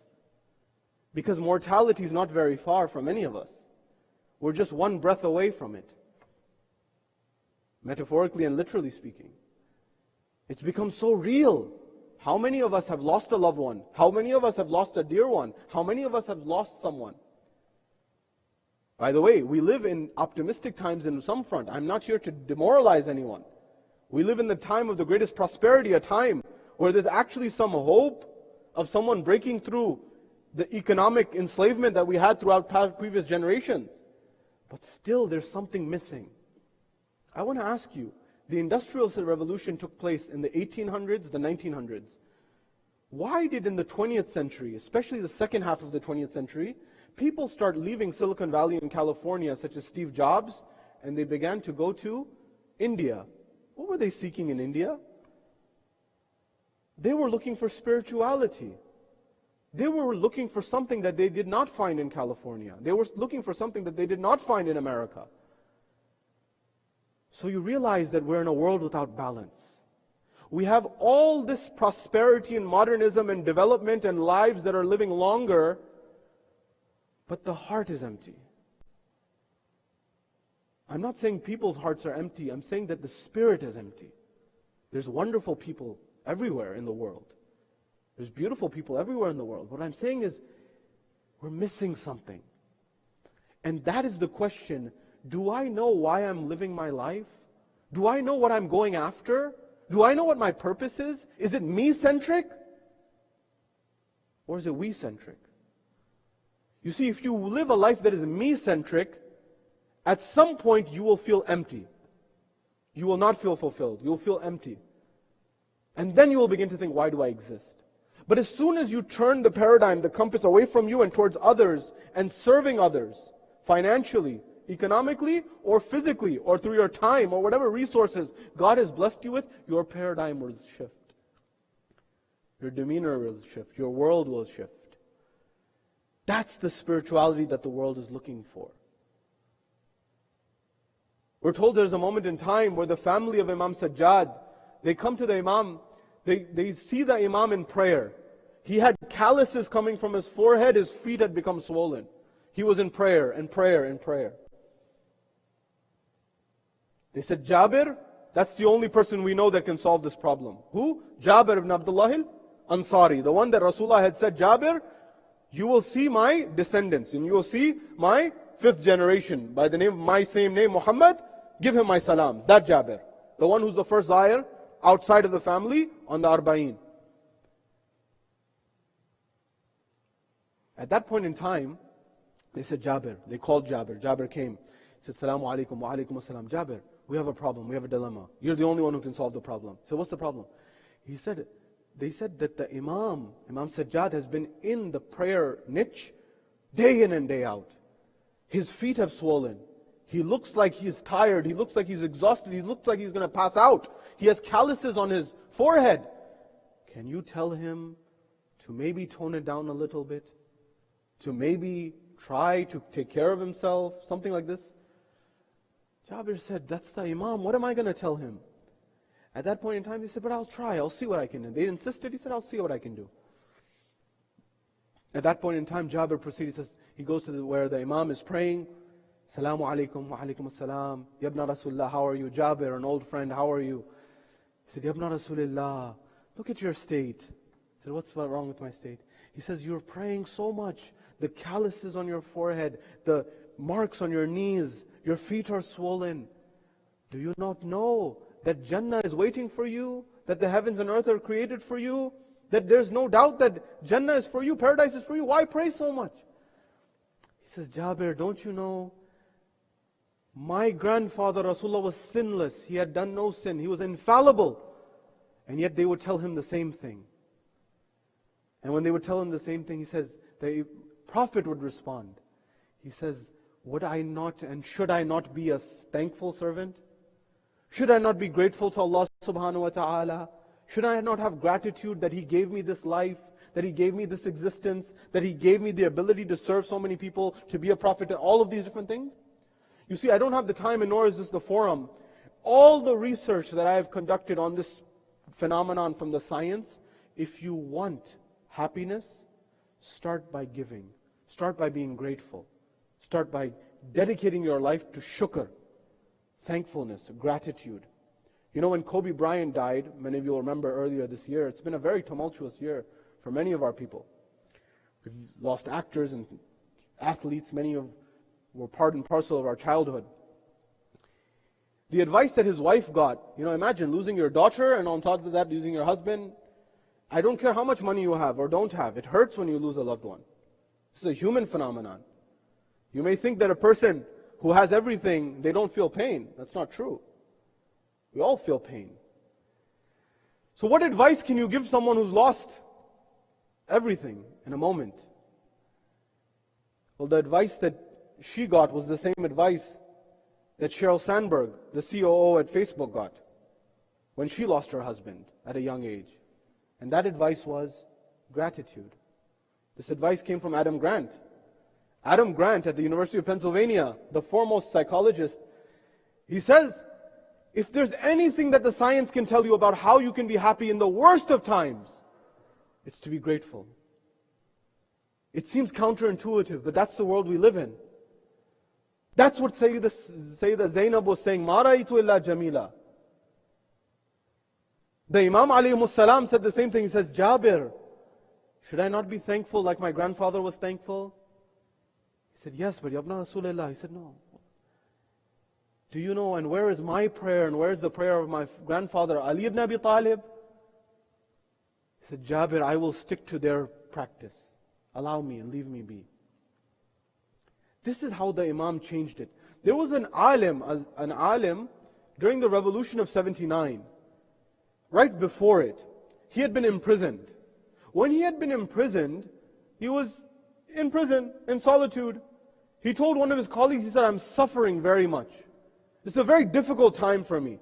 Because mortality is not very far from any of us. We're just one breath away from it. Metaphorically and literally speaking. It's become so real. How many of us have lost a loved one? How many of us have lost a dear one? How many of us have lost someone? By the way, we live in optimistic times in some front. I'm not here to demoralize anyone. We live in the time of the greatest prosperity, a time where there's actually some hope of someone breaking through the economic enslavement that we had throughout previous generations. But still, there's something missing. I want to ask you, the Industrial Revolution took place in the 1800s, the 1900s. Why did in the 20th century, especially the second half of the 20th century, people start leaving Silicon Valley in California, such as Steve Jobs, and they began to go to India? What were they seeking in India? They were looking for spirituality. They were looking for something that they did not find in California. They were looking for something that they did not find in America. So you realize that we're in a world without balance. We have all this prosperity and modernism and development and lives that are living longer, but the heart is empty. I'm not saying people's hearts are empty. I'm saying that the spirit is empty. There's wonderful people everywhere in the world. There's beautiful people everywhere in the world. What I'm saying is, we're missing something. And that is the question, do I know why I'm living my life? Do I know what I'm going after? Do I know what my purpose is? Is it me-centric? Or is it we-centric? You see, if you live a life that is me-centric, at some point you will feel empty. You will not feel fulfilled. You will feel empty. And then you will begin to think, why do I exist? But as soon as you turn the paradigm, the compass away from you and towards others, and serving others, financially, economically, or physically, or through your time, or whatever resources God has blessed you with, your paradigm will shift. Your demeanor will shift. Your world will shift. That's the spirituality that the world is looking for. We're told there's a moment in time where the family of Imam Sajjad, they come to the Imam, they see the Imam in prayer. He had calluses coming from his forehead, his feet had become swollen. He was in prayer, and prayer, and prayer. They said, Jabir, that's the only person we know that can solve this problem. Who? Jabir ibn Abdullah al-Ansari, the one that Rasulullah had said, Jabir, you will see my descendants, and you will see my fifth generation, by the name of my same name, Muhammad, give him my salams. That Jabir, the one who's the first Zair outside of the family on the Arba'een. At that point in time, they said Jabir. They called Jabir. Jabir came. He said, Salaamu alaikum wa alaikum assalam. Jabir, we have a problem. We have a dilemma. You're the only one who can solve the problem. So what's the problem? He said, they said that the Imam Sajjad has been in the prayer niche day in and day out. His feet have swollen. He looks like he's tired. He looks like he's exhausted. He looks like he's going to pass out. He has calluses on his forehead. Can you tell him to maybe tone it down a little bit? To maybe try to take care of himself? Something like this? Jabir said, that's the Imam. What am I going to tell him? At that point in time, he said, but I'll try. I'll see what I can do. They insisted. He said, I'll see what I can do. At that point in time, Jabir proceeds. He goes to where the Imam is praying. Salaamu alaikum wa alaikum assalam. Yabna Rasulullah, how are you? Jabir, an old friend, how are you? He said, Yabna Rasulullah, look at your state. He said, what's wrong with my state? He says, you're praying so much. The calluses on your forehead, the marks on your knees, your feet are swollen. Do you not know that Jannah is waiting for you? That the heavens and earth are created for you? That there's no doubt that Jannah is for you, paradise is for you? Why pray so much? He says, Jabir, don't you know? My grandfather Rasulullah was sinless. He had done no sin. He was infallible. And yet they would tell him the same thing. And when they would tell him the same thing, he says, the Prophet would respond. He says, would I not and should I not be a thankful servant? Should I not be grateful to Allah subhanahu wa ta'ala? Should I not have gratitude that He gave me this life, that He gave me this existence, that He gave me the ability to serve so many people, to be a prophet, and all of these different things? You see, I don't have the time, and nor is this the forum. All the research that I have conducted on this phenomenon from the science, if you want happiness, start by giving. Start by being grateful. Start by dedicating your life to shukr, thankfulness, gratitude. You know, when Kobe Bryant died, many of you will remember earlier this year, it's been a very tumultuous year for many of our people. We've lost actors and athletes, many of were part and parcel of our childhood. The advice that his wife got, imagine losing your daughter and on top of that losing your husband. I don't care how much money you have or don't have, it hurts when you lose a loved one. This is a human phenomenon. You may think that a person who has everything, they don't feel pain. That's not true. We all feel pain. So what advice can you give someone who's lost everything in a moment? Well, the advice that she got was the same advice that Sheryl Sandberg, the COO at Facebook, got when she lost her husband at a young age. And that advice was gratitude. This advice came from Adam Grant. Adam Grant at the University of Pennsylvania, the foremost psychologist, he says, if there's anything that the science can tell you about how you can be happy in the worst of times, it's to be grateful. It seems counterintuitive, but that's the world we live in. That's what Sayyidah Zainab was saying, مَا رَأَيْتُ إِلَّا جَمِيلًا. The Imam alayhi salam said the same thing. He says, Jabir, should I not be thankful like my grandfather was thankful? He said, yes, but Yabna Rasulullah. He said, no. Do you know, and where is my prayer and where is the prayer of my grandfather, Ali ibn Abi Talib? He said, Jabir, I will stick to their practice. Allow me and leave me be. This is how the Imam changed it. There was an alim during the revolution of 79. Right before it, he had been imprisoned. When he had been imprisoned, he was in prison, in solitude. He told one of his colleagues, he said, I'm suffering very much. It's a very difficult time for me.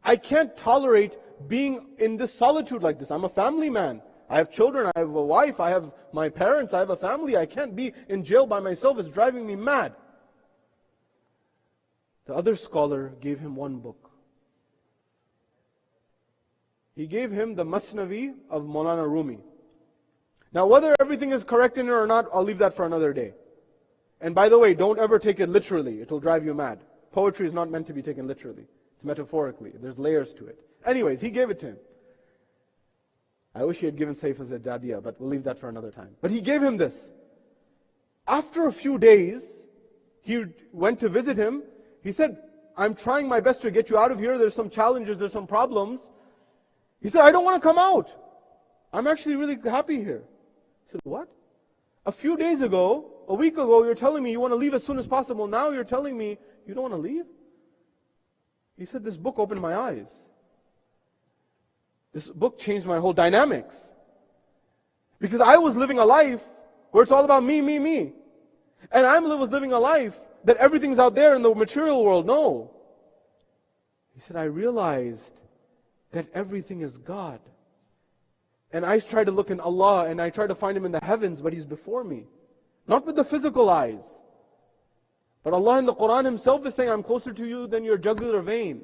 I can't tolerate being in this solitude like this. I'm a family man. I have children, I have a wife, I have my parents, I have a family. I can't be in jail by myself. It's driving me mad. The other scholar gave him one book. He gave him the Masnavi of Maulana Rumi. Now whether everything is correct in it or not, I'll leave that for another day. And by the way, don't ever take it literally. It will drive you mad. Poetry is not meant to be taken literally. It's metaphorically. There's layers to it. Anyways, he gave it to him. I wish he had given Saif as a Jadiyah, but we'll leave that for another time. But he gave him this. After a few days, he went to visit him. He said, I'm trying my best to get you out of here. There's some challenges, there's some problems. He said, I don't want to come out. I'm actually really happy here. I said, what? A few days ago, a week ago, you're telling me you want to leave as soon as possible. Now you're telling me you don't want to leave? He said, this book opened my eyes. This book changed my whole dynamics. Because I was living a life where it's all about me, me, me. And I was living a life that everything's out there in the material world. No. He said, I realized that everything is God. And I try to look in Allah and I try to find Him in the heavens, but He's before me. Not with the physical eyes. But Allah in the Quran Himself is saying, I'm closer to you than your jugular vein.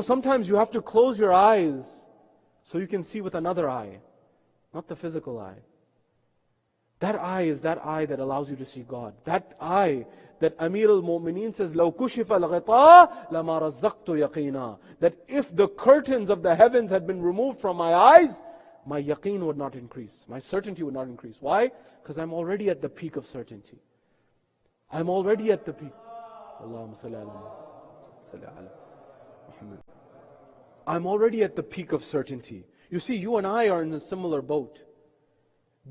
Sometimes you have to close your eyes so you can see with another eye, not the physical eye. That eye is that eye that allows you to see God. That eye that Amir al-Mu'mineen says, لَوْ كُشِفَ الْغِطَاء لَمَا رَزَّقْتُ يَقِينًا. That if the curtains of the heavens had been removed from my eyes, my yaqeen would not increase. My certainty would not increase. Why? Because I'm already at the peak of certainty. I'm already at the peak. Allahumma salli ala Muhammad. I'm already at the peak of certainty. You see, you and I are in a similar boat.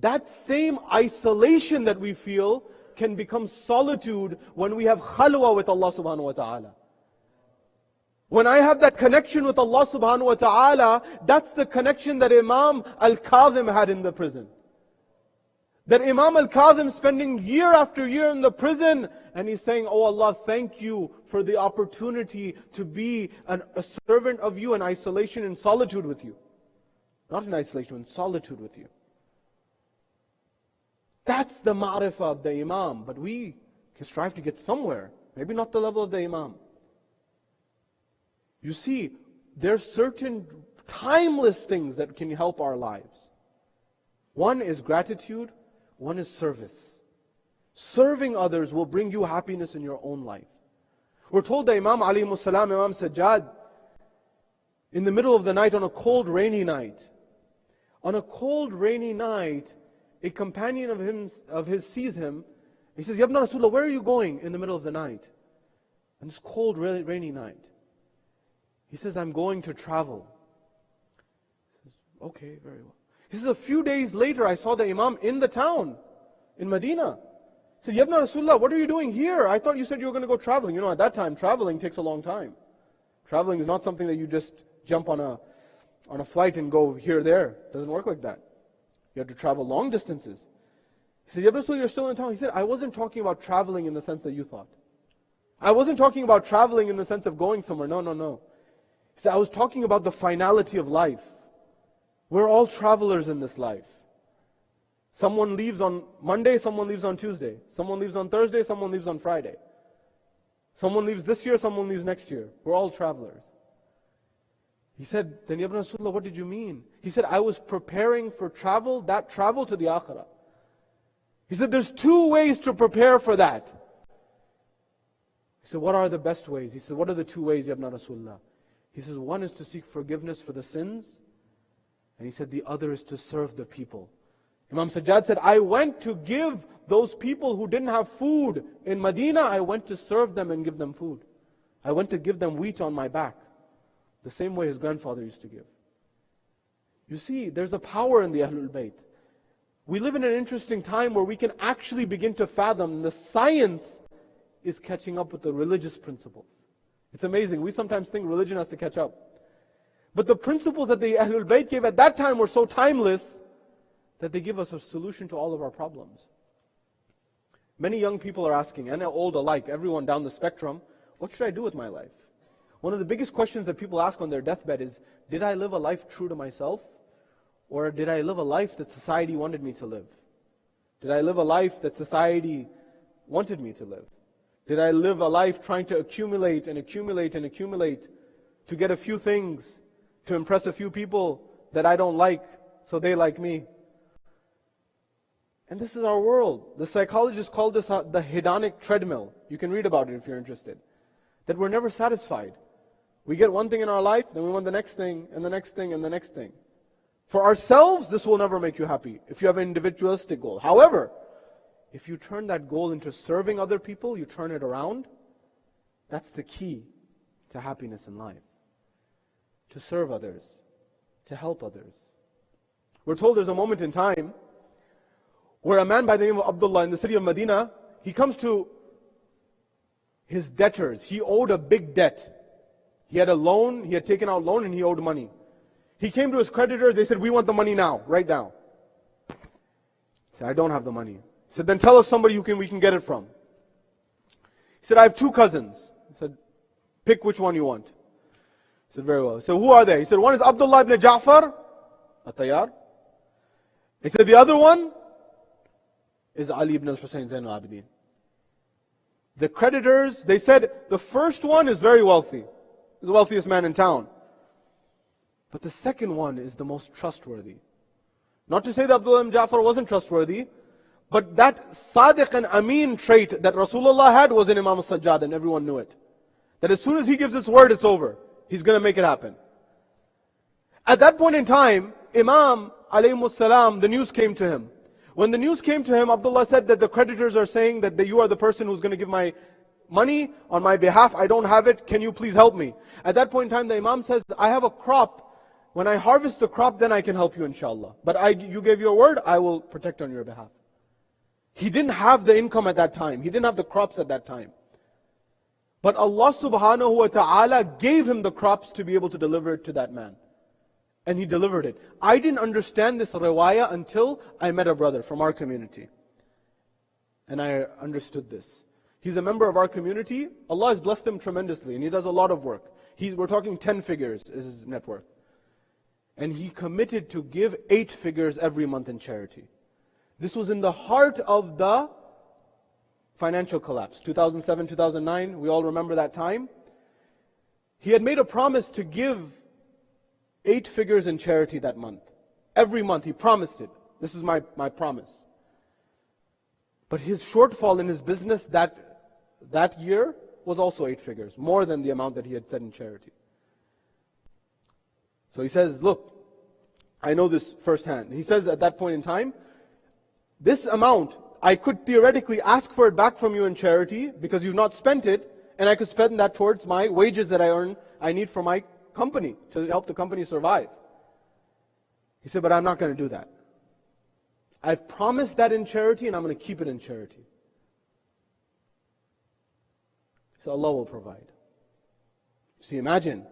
That same isolation that we feel can become solitude when we have khalwa with Allah subhanahu wa ta'ala. When I have that connection with Allah subhanahu wa ta'ala, that's the connection that Imam Al-Kazim had in the prison. That Imam al-Kazim spending year after year in the prison, and he's saying, oh Allah, thank you for the opportunity to be a servant of you in isolation and solitude with you. Not in isolation, in solitude with you. That's the ma'rifah of the Imam. But we can strive to get somewhere. Maybe not the level of the Imam. You see, there's certain timeless things that can help our lives. One is gratitude, one is service. Serving others will bring you happiness in your own life. We're told that Imam alayhi salam, Imam Sajjad, in the middle of the night on a cold rainy night, a companion of his sees him. He says, Ya Ibn Rasulullah, where are you going in the middle of the night? On this cold rainy night. He says, I'm going to travel. He says, okay, very well. He says, a few days later, I saw the Imam in the town, in Medina. He said, Ya Ibn Rasulullah, what are you doing here? I thought you said you were going to go traveling. You know, at that time, traveling takes a long time. Traveling is not something that you just jump on a flight and go here, there. It doesn't work like that. You have to travel long distances. He said, Ya Ibn Rasulullah, you're still in town. He said, I wasn't talking about traveling in the sense that you thought. I wasn't talking about traveling in the sense of going somewhere. No. He said, I was talking about the finality of life. We're all travelers in this life. Someone leaves on Monday, someone leaves on Tuesday. Someone leaves on Thursday, someone leaves on Friday. Someone leaves this year, someone leaves next year. We're all travelers. He said, then Ya Ibn Rasulullah, what did you mean? He said, I was preparing for travel, that travel to the Akhirah. He said, there's two ways to prepare for that. He said, what are the best ways? He said, what are the two ways, Ya Ibn Rasulullah? He says, one is to seek forgiveness for the sins. And he said, the other is to serve the people. Imam Sajjad said, I went to give those people who didn't have food in Medina, I went to serve them and give them food. I went to give them wheat on my back. The same way his grandfather used to give. You see, there's a power in the Ahlul Bayt. We live in an interesting time where we can actually begin to fathom the science is catching up with the religious principles. It's amazing. We sometimes think religion has to catch up. But the principles that the Ahlul Bayt gave at that time were so timeless that they give us a solution to all of our problems. Many young people are asking, and old alike, everyone down the spectrum, what should I do with my life? One of the biggest questions that people ask on their deathbed is, did I live a life true to myself? Or did I live a life that society wanted me to live? Did I live a life that society wanted me to live? Did I live a life trying to accumulate to get a few things, to impress a few people that I don't like, so they like me? And this is our world. The psychologists call this the hedonic treadmill. You can read about it if you're interested. That we're never satisfied. We get one thing in our life, then we want the next thing, and the next thing, and the next thing. For ourselves, this will never make you happy, if you have an individualistic goal. However, if you turn that goal into serving other people, you turn it around, that's the key to happiness in life. To serve others, to help others. We're told there's a moment in time where a man by the name of Abdullah in the city of Medina, he comes to his debtors. He owed a big debt. He had a loan, he had taken out loan and he owed money. He came to his creditors, they said, we want the money now, right now. He said, I don't have the money. He said, then tell us somebody we can get it from. He said, I have two cousins. He said, pick which one you want. He said, very well. He said, who are they? He said, one is Abdullah ibn Ja'far, at-Tayyar. He said, the other one is Ali ibn al-Husayn, Zainul Abideen. The creditors, they said, the first one is very wealthy. He's the wealthiest man in town. But the second one is the most trustworthy. Not to say that Abdullah ibn Ja'far wasn't trustworthy, but that Sadiq and Amin trait that Rasulullah had was in Imam Sajjad, and everyone knew it. That as soon as he gives his word, it's over. He's going to make it happen. At that point in time, Imam alayhi salam, the news came to him. When the news came to him, Abdullah said that the creditors are saying that you are the person who's going to give my money on my behalf. I don't have it. Can you please help me? At that point in time, the Imam says, I have a crop. When I harvest the crop, then I can help you, inshallah. But you gave your word, I will protect on your behalf. He didn't have the income at that time. He didn't have the crops at that time. But Allah subhanahu wa ta'ala gave him the crops to be able to deliver it to that man. And he delivered it. I didn't understand this riwayah until I met a brother from our community. And I understood this. He's a member of our community. Allah has blessed him tremendously, and he does a lot of work. We're talking 10 figures is his net worth. And he committed to give 8 figures every month in charity. This was in the heart of the financial collapse. 2007, 2009, we all remember that time. He had made a promise to give 8 figures in charity that month. Every month, he promised it. This is my promise. But his shortfall in his business that year was also 8 figures, more than the amount that he had said in charity. So he says, look, I know this firsthand. He says at that point in time, this amount, I could theoretically ask for it back from you in charity because you've not spent it, and I could spend that towards my wages that I earn, I need for my company, to help the company survive. He said, but I'm not going to do that. I've promised that in charity, and I'm going to keep it in charity. So Allah will provide. See, imagine,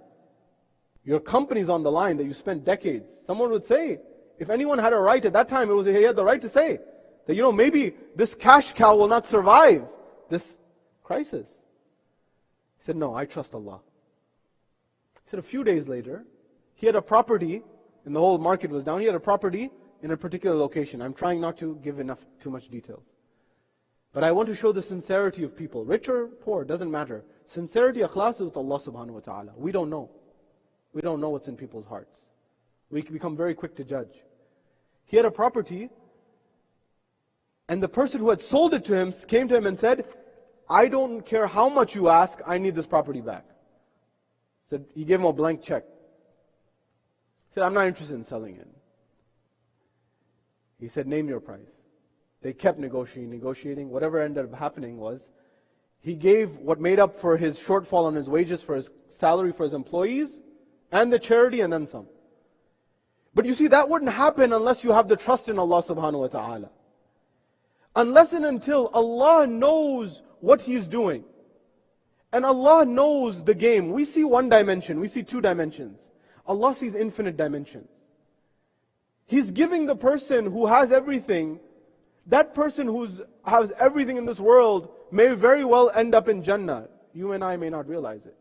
your company's on the line that you spent decades. Someone would say, if anyone had a right at that time, he had the right to say that, maybe this cash cow will not survive this crisis. He said, no, I trust Allah. He said a few days later, he had a property, and the whole market was down, he had a property in a particular location. I'm trying not to give too much details. But I want to show the sincerity of people. Rich or poor, doesn't matter. Sincerity, ikhlas is with Allah subhanahu wa ta'ala. We don't know. We don't know what's in people's hearts. We can become very quick to judge. He had a property, and the person who had sold it to him came to him and said, I don't care how much you ask, I need this property back. So he gave him a blank check. He said, I'm not interested in selling it. He said, name your price. They kept negotiating. Whatever ended up happening was, he gave what made up for his shortfall on his wages, for his salary for his employees, and the charity, and then some. But you see, that wouldn't happen unless you have the trust in Allah subhanahu wa ta'ala. Unless and until Allah knows what He's doing. And Allah knows the game. We see one dimension, we see 2 dimensions. Allah sees infinite dimensions. He's giving the person who has everything. That person who has everything in this world may very well end up in Jannah. You and I may not realize it.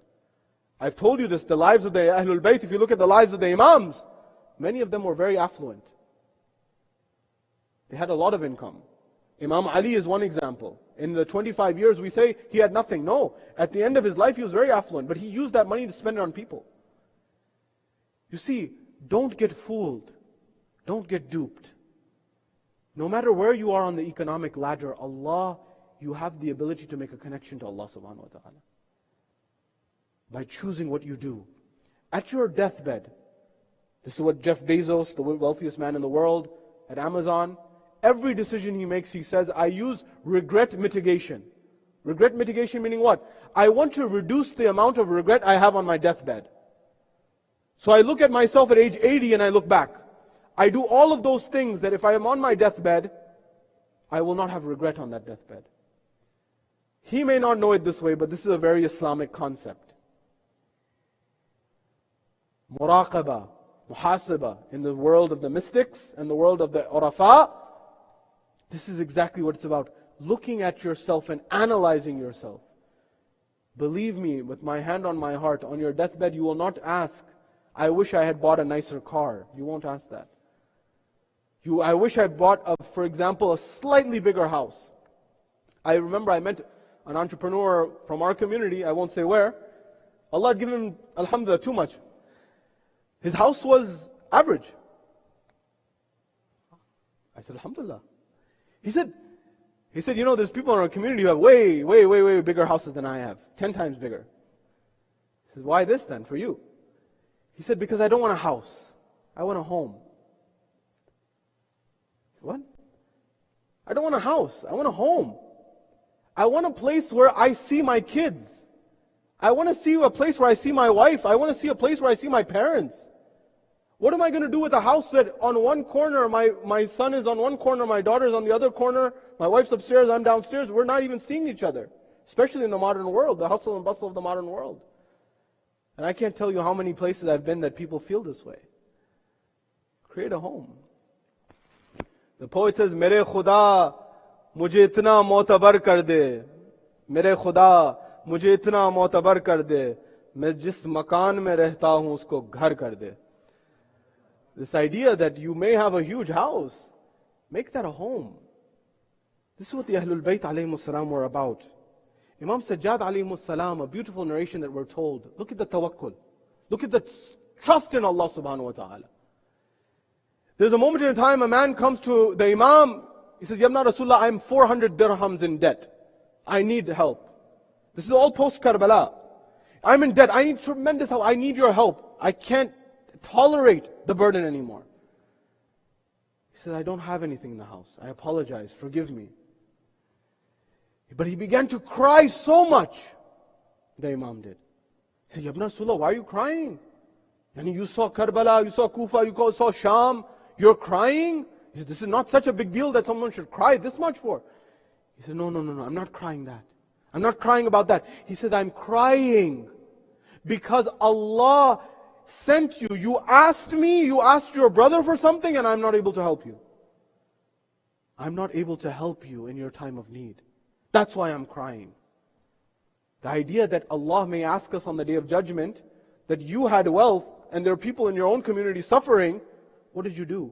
I've told you this, the lives of the Ahlul Bayt, if you look at the lives of the Imams, many of them were very affluent. They had a lot of income. Imam Ali is one example. In the 25 years we say he had nothing. No, at the end of his life he was very affluent, but he used that money to spend it on people. You see, don't get fooled. Don't get duped. No matter where you are on the economic ladder, Allah, you have the ability to make a connection to Allah subhanahu wa ta'ala. By choosing what you do. At your deathbed, this is what Jeff Bezos, the wealthiest man in the world, at Amazon, every decision he makes, he says, I use regret mitigation. Regret mitigation meaning what? I want to reduce the amount of regret I have on my deathbed. So I look at myself at age 80 and I look back. I do all of those things that if I am on my deathbed, I will not have regret on that deathbed. He may not know it this way, but this is a very Islamic concept. Muraqaba, muhasaba, in the world of the mystics and the world of the urafa, this is exactly what it's about. Looking at yourself and analyzing yourself. Believe me, with my hand on my heart, on your deathbed you will not ask, I wish I had bought a nicer car. You won't ask that. I wish I bought, for example, a slightly bigger house. I remember I met an entrepreneur from our community, I won't say where. Allah had given him, alhamdulillah, too much. His house was average. I said, alhamdulillah. He said, there's people in our community who have way bigger houses than I have. 10 times bigger. He says, why this then, for you? He said, because I don't want a house. I want a home. What? I don't want a house. I want a home. I want a place where I see my kids. I want to see a place where I see my wife. I want to see a place where I see my parents. What am I going to do with a house that on one corner, my son is on one corner, my daughter is on the other corner, my wife's upstairs, I'm downstairs. We're not even seeing each other. Especially in the modern world, the hustle and bustle of the modern world. And I can't tell you how many places I've been that people feel this way. Create a home. The poet says, Mere Khuda, mujhe itna motabar kar de. Mere Khuda, mujhe itna motabar kar de. Main jis makan mein rehta hu, usko ghar kar de. This idea that you may have a huge house, make that a home. This is what the Ahlul Bayt alayhimus salam were about. Imam Sajjad alayhimus salam, a beautiful narration that we're told. Look at the tawakkul. Look at the trust in Allah subhanahu wa ta'ala. There's a moment in time, a man comes to the Imam. He says, Yabna Rasulullah, I'm 400 dirhams in debt. I need help. This is all post Karbala. I'm in debt. I need tremendous help. I need your help. I can't tolerate the burden anymore. He says, I don't have anything in the house. I apologize. Forgive me. But he began to cry so much. The Imam did. He said, Yabna Rasulullah, why are you crying? And you saw Karbala, you saw Kufa, you saw Sham. You're crying? He said, this is not such a big deal that someone should cry this much for. He said, no, I'm not crying that. I'm not crying about that. He says, I'm crying because Allah sent you. You asked me, you asked your brother for something, and I'm not able to help you. I'm not able to help you in your time of need. That's why I'm crying. The idea that Allah may ask us on the Day of Judgment that you had wealth and there are people in your own community suffering, what did you do?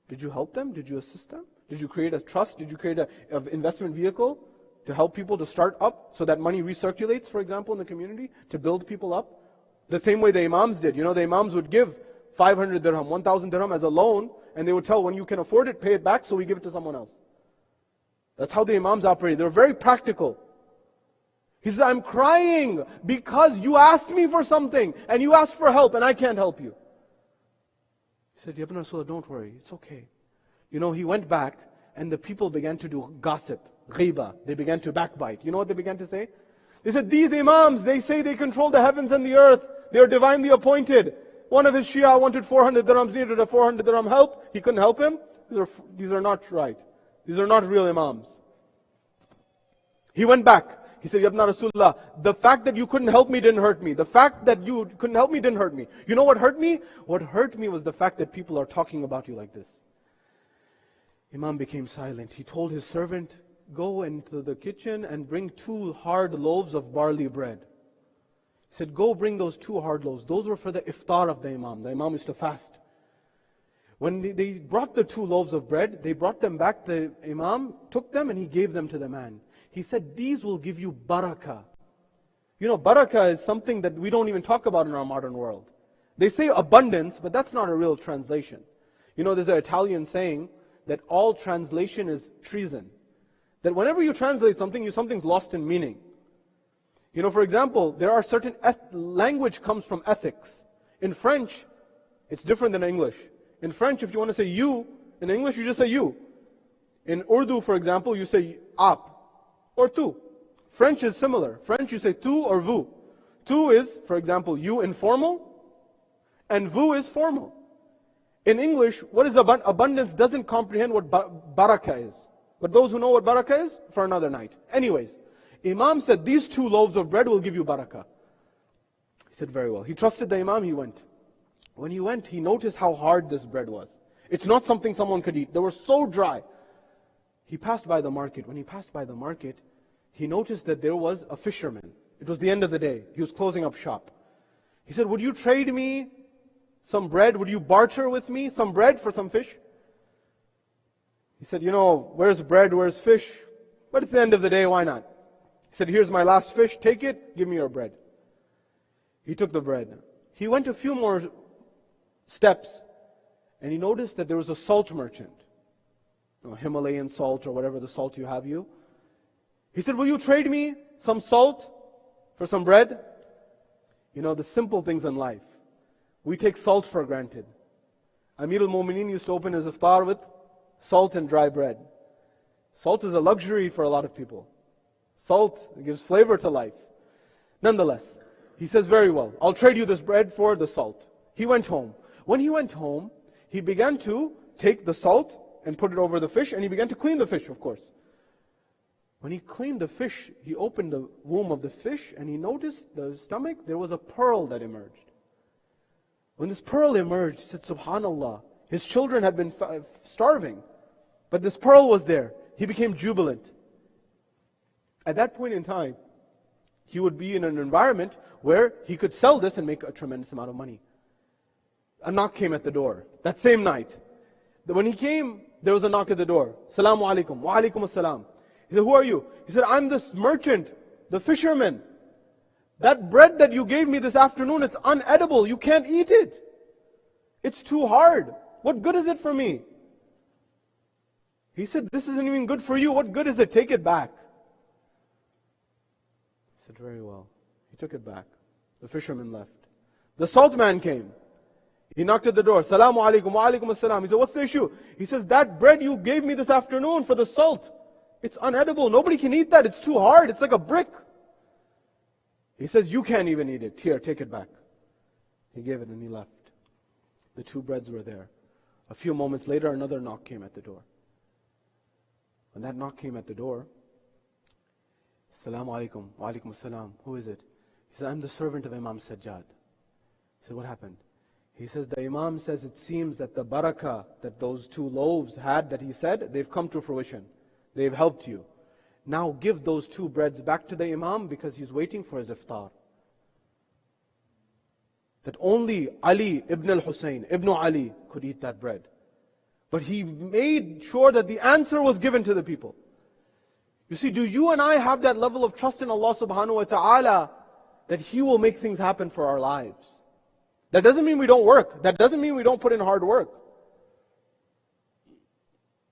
Did you help them? Did you assist them? Did you create a trust? Did you create an investment vehicle to help people to start up so that money recirculates, for example, in the community, to build people up? The same way the Imams did. You know, the Imams would give 500 dirham, 1,000 dirham as a loan, and they would tell, when you can afford it, pay it back, so we give it to someone else. That's how the Imams operated. They were very practical. He says, I'm crying because you asked me for something, and you asked for help, and I can't help you. He said, Ibn Rasulullah, don't worry, it's okay. You know, he went back, and the people began to do gossip, ghiba. They began to backbite. You know what they began to say? They said, these Imams, they say they control the heavens and the earth. They are divinely appointed. One of his Shia wanted 400 dirhams, needed a 400 dirham help. He couldn't help him. These are not right. These are not real Imams. He went back. He said, Yabna Rasulullah, the fact that you couldn't help me didn't hurt me. The fact that you couldn't help me didn't hurt me. You know what hurt me? What hurt me was the fact that people are talking about you like this. Imam became silent. He told his servant, go into the kitchen and bring 2 hard loaves of barley bread. He said, go bring those 2 hard loaves. Those were for the iftar of the Imam. The Imam used to fast. When they brought the 2 loaves of bread, they brought them back. The Imam took them and he gave them to the man. He said, these will give you barakah. You know, barakah is something that we don't even talk about in our modern world. They say abundance, but that's not a real translation. You know, there's an Italian saying that all translation is treason. That whenever you translate something, something's lost in meaning. You know, for example, there are certain language comes from ethics. In French, it's different than English. In French, if you want to say you, in English you just say you. In Urdu, for example, you say aap or tu. French is similar. French you say tu or vous. Tu is, for example, you informal, and vous is formal. In English, what is abundance doesn't comprehend what barakah is. But those who know what barakah is, for another night. Anyways, Imam said, these 2 loaves of bread will give you barakah. He said, very well. He trusted the Imam, he went. When he went, he noticed how hard this bread was. It's not something someone could eat. They were so dry. He passed by the market. When he passed by the market, he noticed that there was a fisherman. It was the end of the day. He was closing up shop. He said, would you trade me some bread? Would you barter with me some bread for some fish? He said, you know, where's bread, where's fish? But it's the end of the day, why not? He said, here's my last fish, take it, give me your bread. He took the bread. He went a few more steps, and he noticed that there was a salt merchant. You know, Himalayan salt or whatever the salt you have. He said, will you trade me some salt for some bread? You know, the simple things in life. We take salt for granted. Amir al-Mu'mineen used to open his iftar with salt and dry bread. Salt is a luxury for a lot of people. Salt gives flavor to life. Nonetheless, he says, very well, I'll trade you this bread for the salt. He went home. When he went home, he began to take the salt and put it over the fish, and he began to clean the fish, of course. When he cleaned the fish, he opened the womb of the fish, and he noticed the stomach, there was a pearl that emerged. When this pearl emerged, he said, Subhanallah, His children had been starving. But this pearl was there. He became jubilant. At that point in time, he would be in an environment where he could sell this and make a tremendous amount of money. A knock came at the door that same night. When he came, there was a knock at the door. Salamu alaikum. Wa alaikum assalam. He said, who are you? He said, I'm this merchant, the fisherman. That bread that you gave me this afternoon, it's unedible. You can't eat it. It's too hard. What good is it for me? He said, this isn't even good for you. What good is it? Take it back. He said, very well. He took it back. The fisherman left. The salt man came. He knocked at the door. Salamu alaikum, wa alaikum assalam. He said, what's the issue? He says, that bread you gave me this afternoon for the salt, it's unedible. Nobody can eat that. It's too hard. It's like a brick. He says, you can't even eat it. Here, take it back. He gave it and he left. The two breads were there. A few moments later, another knock came at the door. When that knock came at the door, Assalamu alaikum, wa alaikum assalam. Who is it? He said, I'm the servant of Imam Sajjad. He said, what happened? He says, the Imam says it seems that the barakah that those two loaves had that he said, they've come to fruition. They've helped you. Now give those two breads back to the Imam because he's waiting for his iftar. That only Ali ibn al-Husayn, Ibn Ali, could eat that bread. But he made sure that the answer was given to the people. You see, do you and I have that level of trust in Allah subhanahu wa ta'ala that He will make things happen for our lives? That doesn't mean we don't work. That doesn't mean we don't put in hard work.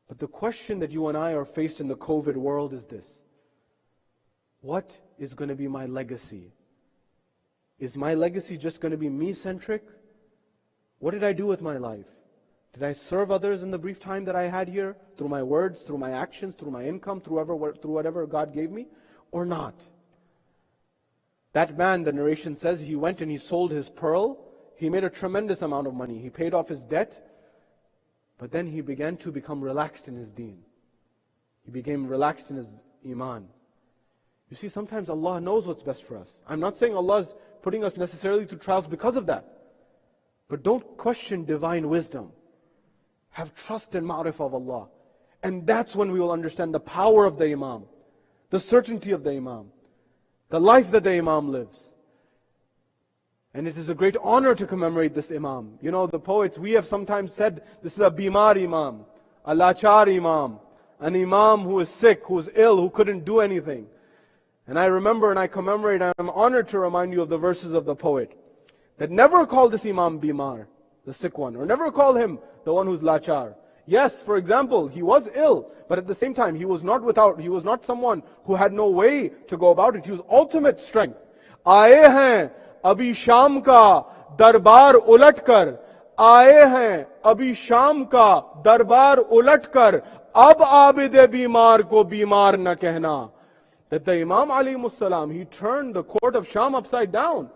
But the question that you and I are faced in the COVID world is this. What is going to be my legacy? Is my legacy just going to be me-centric? What did I do with my life? Did I serve others in the brief time that I had here? Through my words, through my actions, through my income, through whatever God gave me? Or not? That man, the narration says, he went and he sold his pearl. He made a tremendous amount of money. He paid off his debt. But then he began to become relaxed in his deen. He became relaxed in his iman. You see, sometimes Allah knows what's best for us. I'm not saying Allah is putting us necessarily through trials because of that. But don't question divine wisdom. Have trust and ma'rifah of Allah. And that's when we will understand the power of the Imam, the certainty of the Imam, the life that the Imam lives. And it is a great honor to commemorate this Imam. You know, the poets, we have sometimes said, this is a bimar Imam, a lachar Imam, an Imam who is sick, who is ill, who couldn't do anything. And I remember and I commemorate, and I'm honored to remind you of the verses of the poet, that never call this Imam bimar, the sick one, or never call him the one who's lachar. Yes, for example, he was ill, but at the same time, he was not someone who had no way to go about it. He was ultimate strength. Aaye hain abhi sham ka darbar ulat kar, aaye hain abhi sham ka darbar ulat kar, ab abide bimar ko bimar na kehna. That the Imam alayhi salam, he turned the court of Sham upside down.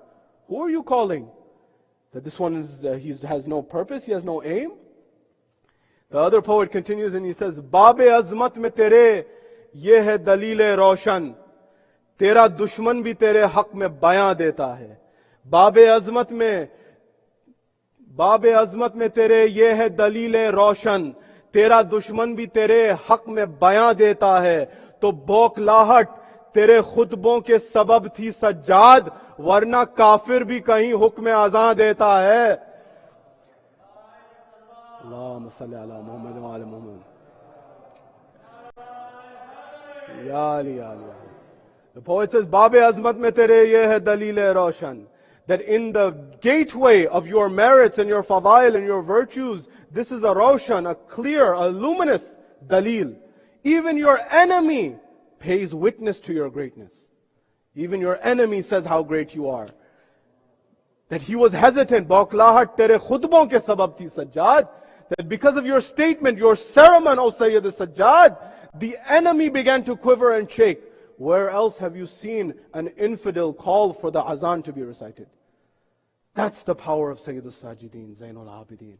Who are you calling? That this one he has no purpose, he has no aim? The other poet continues and he says, Baab-e azmat mein tere, ye hai dalil-e roshan, tera dushman bhi tere haq mein bayan deta hai. Baab-e azmat mein tere, ye hai dalil-e roshan, tera dushman bhi tere haq mein bayan deta hai. To baukhalahat तेरे खुतबों के सबब थी सज्जाद, वरना काफिर भी कहीं हुक्म आज़ां देता है. अल्लाहुम्मा सल्ली अला मुहम्मद व आले मुहम्मद. या अली या Ali. The poet says, Baab-e azmat mein tere ye hai dalil-e roshan. That in the gateway of your merits and your fadail and your virtues, this is a roshan, a clear, a luminous dalil. Even your enemy pays witness to your greatness. Even your enemy says how great you are. That he was hesitant, Bauklahat tere khutbon ke sabab thi Sajjad, that because of your statement, your sermon, O Sayyid Sajjad, the enemy began to quiver and shake. Where else have you seen an infidel call for the azan to be recited? That's the power of Sayyid Sajideen, Zainul Abideen,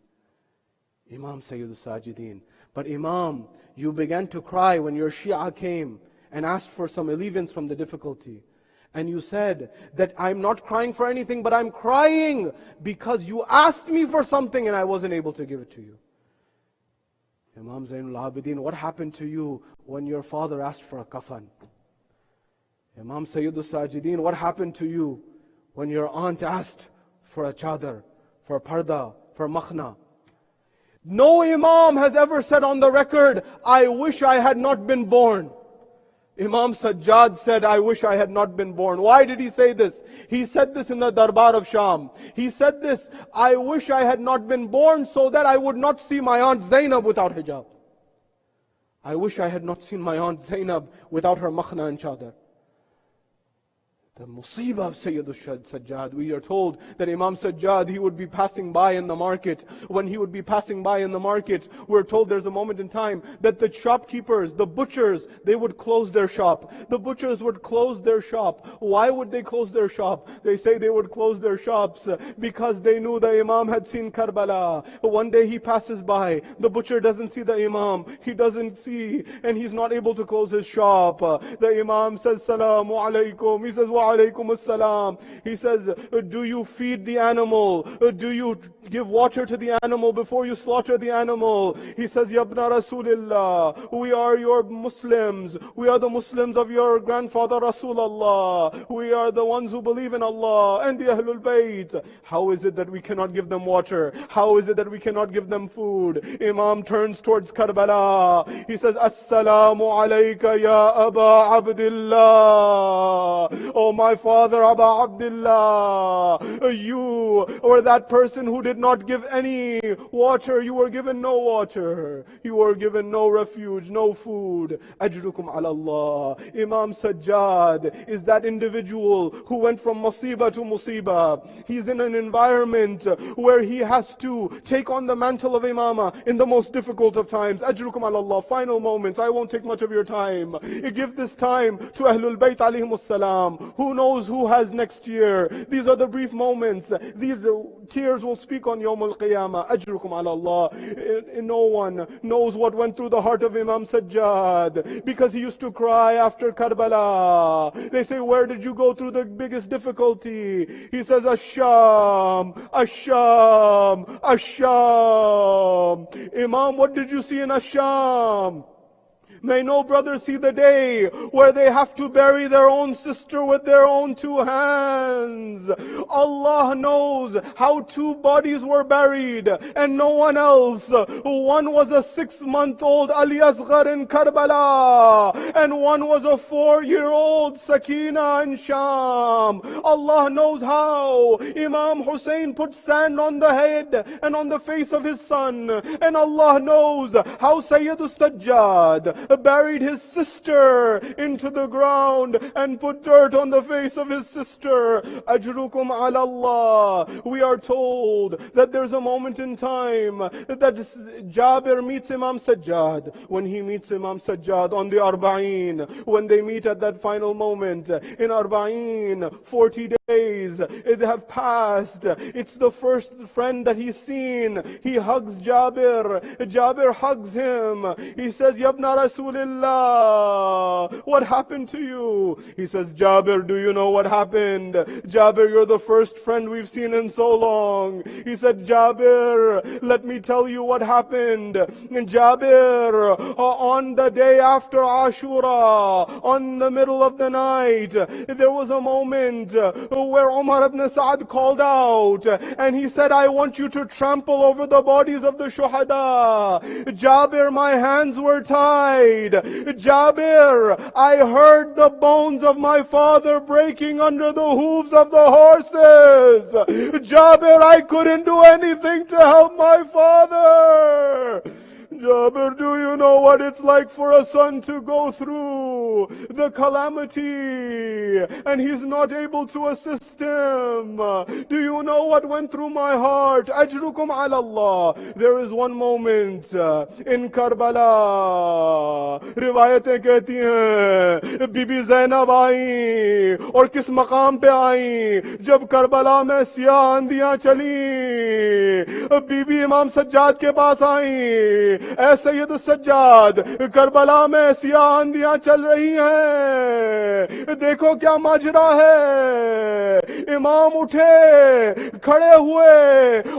Imam Sayyid Sajideen. But Imam, you began to cry when your Shia came and asked for some alleviance from the difficulty. And you said that I'm not crying for anything, but I'm crying because you asked me for something and I wasn't able to give it to you. Imam Zainul Abideen, what happened to you when your father asked for a kafan? Imam Sayyidul Sajideen, what happened to you when your aunt asked for a chadar, for parda, for makhna? No Imam has ever said on the record, I wish I had not been born. Imam Sajjad said, I wish I had not been born. Why did he say this? He said this in the Darbar of Sham. He said this, I wish I had not been born so that I would not see my aunt Zainab without hijab. I wish I had not seen my aunt Zainab without her makhna and chadar. The musibah of Sayyidul Sajjad. We are told that Imam Sajjad, he would be passing by in the market. When he would be passing by in the market, we're told there's a moment in time that the shopkeepers, the butchers, they would close their shop. The butchers would close their shop. Why would they close their shop? They say they would close their shops because they knew the Imam had seen Karbala. One day he passes by. The butcher doesn't see the Imam. He doesn't see, and he's not able to close his shop. The Imam says, Salaamu Alaikum. He says, Wa Alaikum Assalam. He says, do you feed the animal? Do you give water to the animal before you slaughter the animal? He says, Yabna Rasulillah, we are your Muslims. We are the Muslims of your grandfather Rasulullah. We are the ones who believe in Allah and the Ahlul Bayt. How is it that we cannot give them water? How is it that we cannot give them food? Imam turns towards Karbala. He says, Assalamu alayka ya Aba Abdullah. Oh my father Aba Abdullah, you were that person who did not give any water. You were given no water. You were given no refuge, no food. Ajrukum ala Allah. Imam Sajjad is that individual who went from musibah to musibah. He's in an environment where he has to take on the mantle of imama in the most difficult of times. Ajrukum ala Allah. Final moments. I won't take much of your time. Give this time to Ahlul Bayt alayhimus salam. Who knows who has next year? These are the brief moments. These tears will speak on Yawm al-Qiyamah. Ajrukum ala Allah. No one knows what went through the heart of Imam Sajjad, because he used to cry after Karbala. They say, where did you go through the biggest difficulty? He says, Ash-Sham, Ash-Sham, Ash-Sham. Imam, what did you see in Ash-Sham? May no brother see the day where they have to bury their own sister with their own two hands. Allah knows how two bodies were buried and no one else. One was a 6-month-old Ali Asghar in Karbala, and one was a 4-year-old Sakina in Sham. Allah knows how. Imam Hussein put sand on the head and on the face of his son, and Allah knows how Sayyidul Sajjad buried his sister into the ground and put dirt on the face of his sister. Ajrukum ala Allah. We are told that there's a moment in time that Jabir meets Imam Sajjad. When he meets Imam Sajjad on the Arba'een, when they meet at that final moment in Arba'een, 40 days it have passed. It's the first friend that he's seen. He hugs Jabir. Jabir hugs him. He says, Yabna Rasulillah, what happened to you? He says, Jabir, do you know what happened? Jabir, you're the first friend we've seen in so long. He said, Jabir, let me tell you what happened. And Jabir, on the day after Ashura, on the middle of the night, there was a moment where Umar ibn Sa'ad called out and he said, I want you to trample over the bodies of the shuhada. Jabir, my hands were tied. Jabir, I heard the bones of my father breaking under the hooves of the horses. Jabir, I couldn't do anything to help my father. Jabir, do you know what it's like for a son to go through the calamity and he's not able to assist him? Do you know what went through my heart? Ajrukum ala Allah. There is one moment in Karbala, riwayateं कहती हैं बीबी ज़ैनब आई और किस मकाम पे आई जब Karbala में सियाह आंधियां चली, बीबी इमाम सज्जाद के पास आई. اے سید سجاد کربلا میں سیاہ آندیاں چل رہی ہیں, دیکھو کیا ماجرا ہے. امام اٹھے کھڑے ہوئے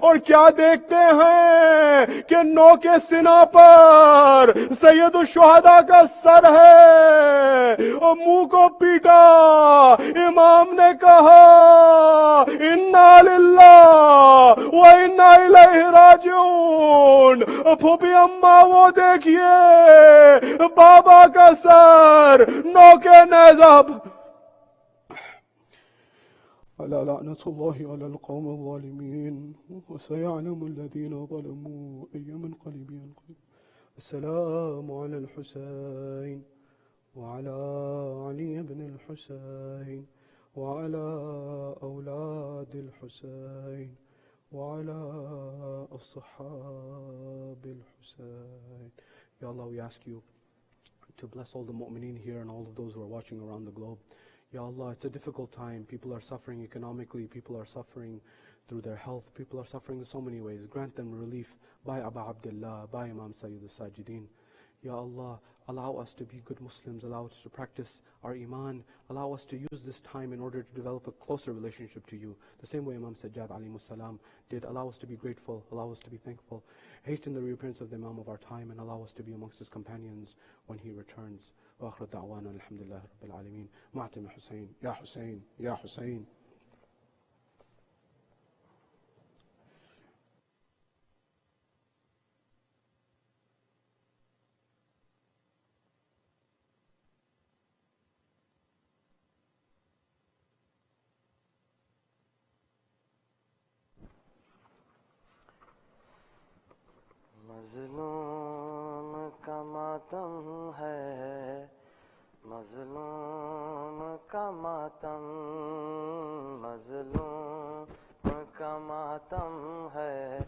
اور کیا دیکھتے ہیں کہ نوک سنا پر سید الشہداء کا سر ہے, اور منہ کو پیٹا. امام نے کہا انا للہ و انا الیہ راجعون. پھوپھی اماں وہ دیکھیے بابا کا سر نوک نیزہ. ألا لعنة الله على القوم الظالمين وسيعلم الذين ظلموا أي منقلب ينقلب. السلام على الحسين وعلى علي بن الحسين وعلى أولاد الحسين وعلى أصحاب الحسين. Ya Allah, we ask you to bless all the mu'mineen here and all of those who are watching around the globe. Ya Allah, it's a difficult time. People are suffering economically. People are suffering through their health. People are suffering in so many ways. Grant them relief by Aba Abdullah, by Imam Sayyid al-Sajideen. Ya Allah, allow us to be good Muslims. Allow us to practice our iman. Allow us to use this time in order to develop a closer relationship to you. The same way Imam Sajjad alayhi salam did. Allow us to be grateful. Allow us to be thankful. Hasten the reappearance of the Imam of our time and allow us to be amongst his companions when he returns. وآخر دعوانا الحمد لله رب العالمين. معتم حسين يا حسين يا حسين. مظلوم کا ماتم ہے, مظلوم کا ماتم, مظلوم کا ماتم ہے,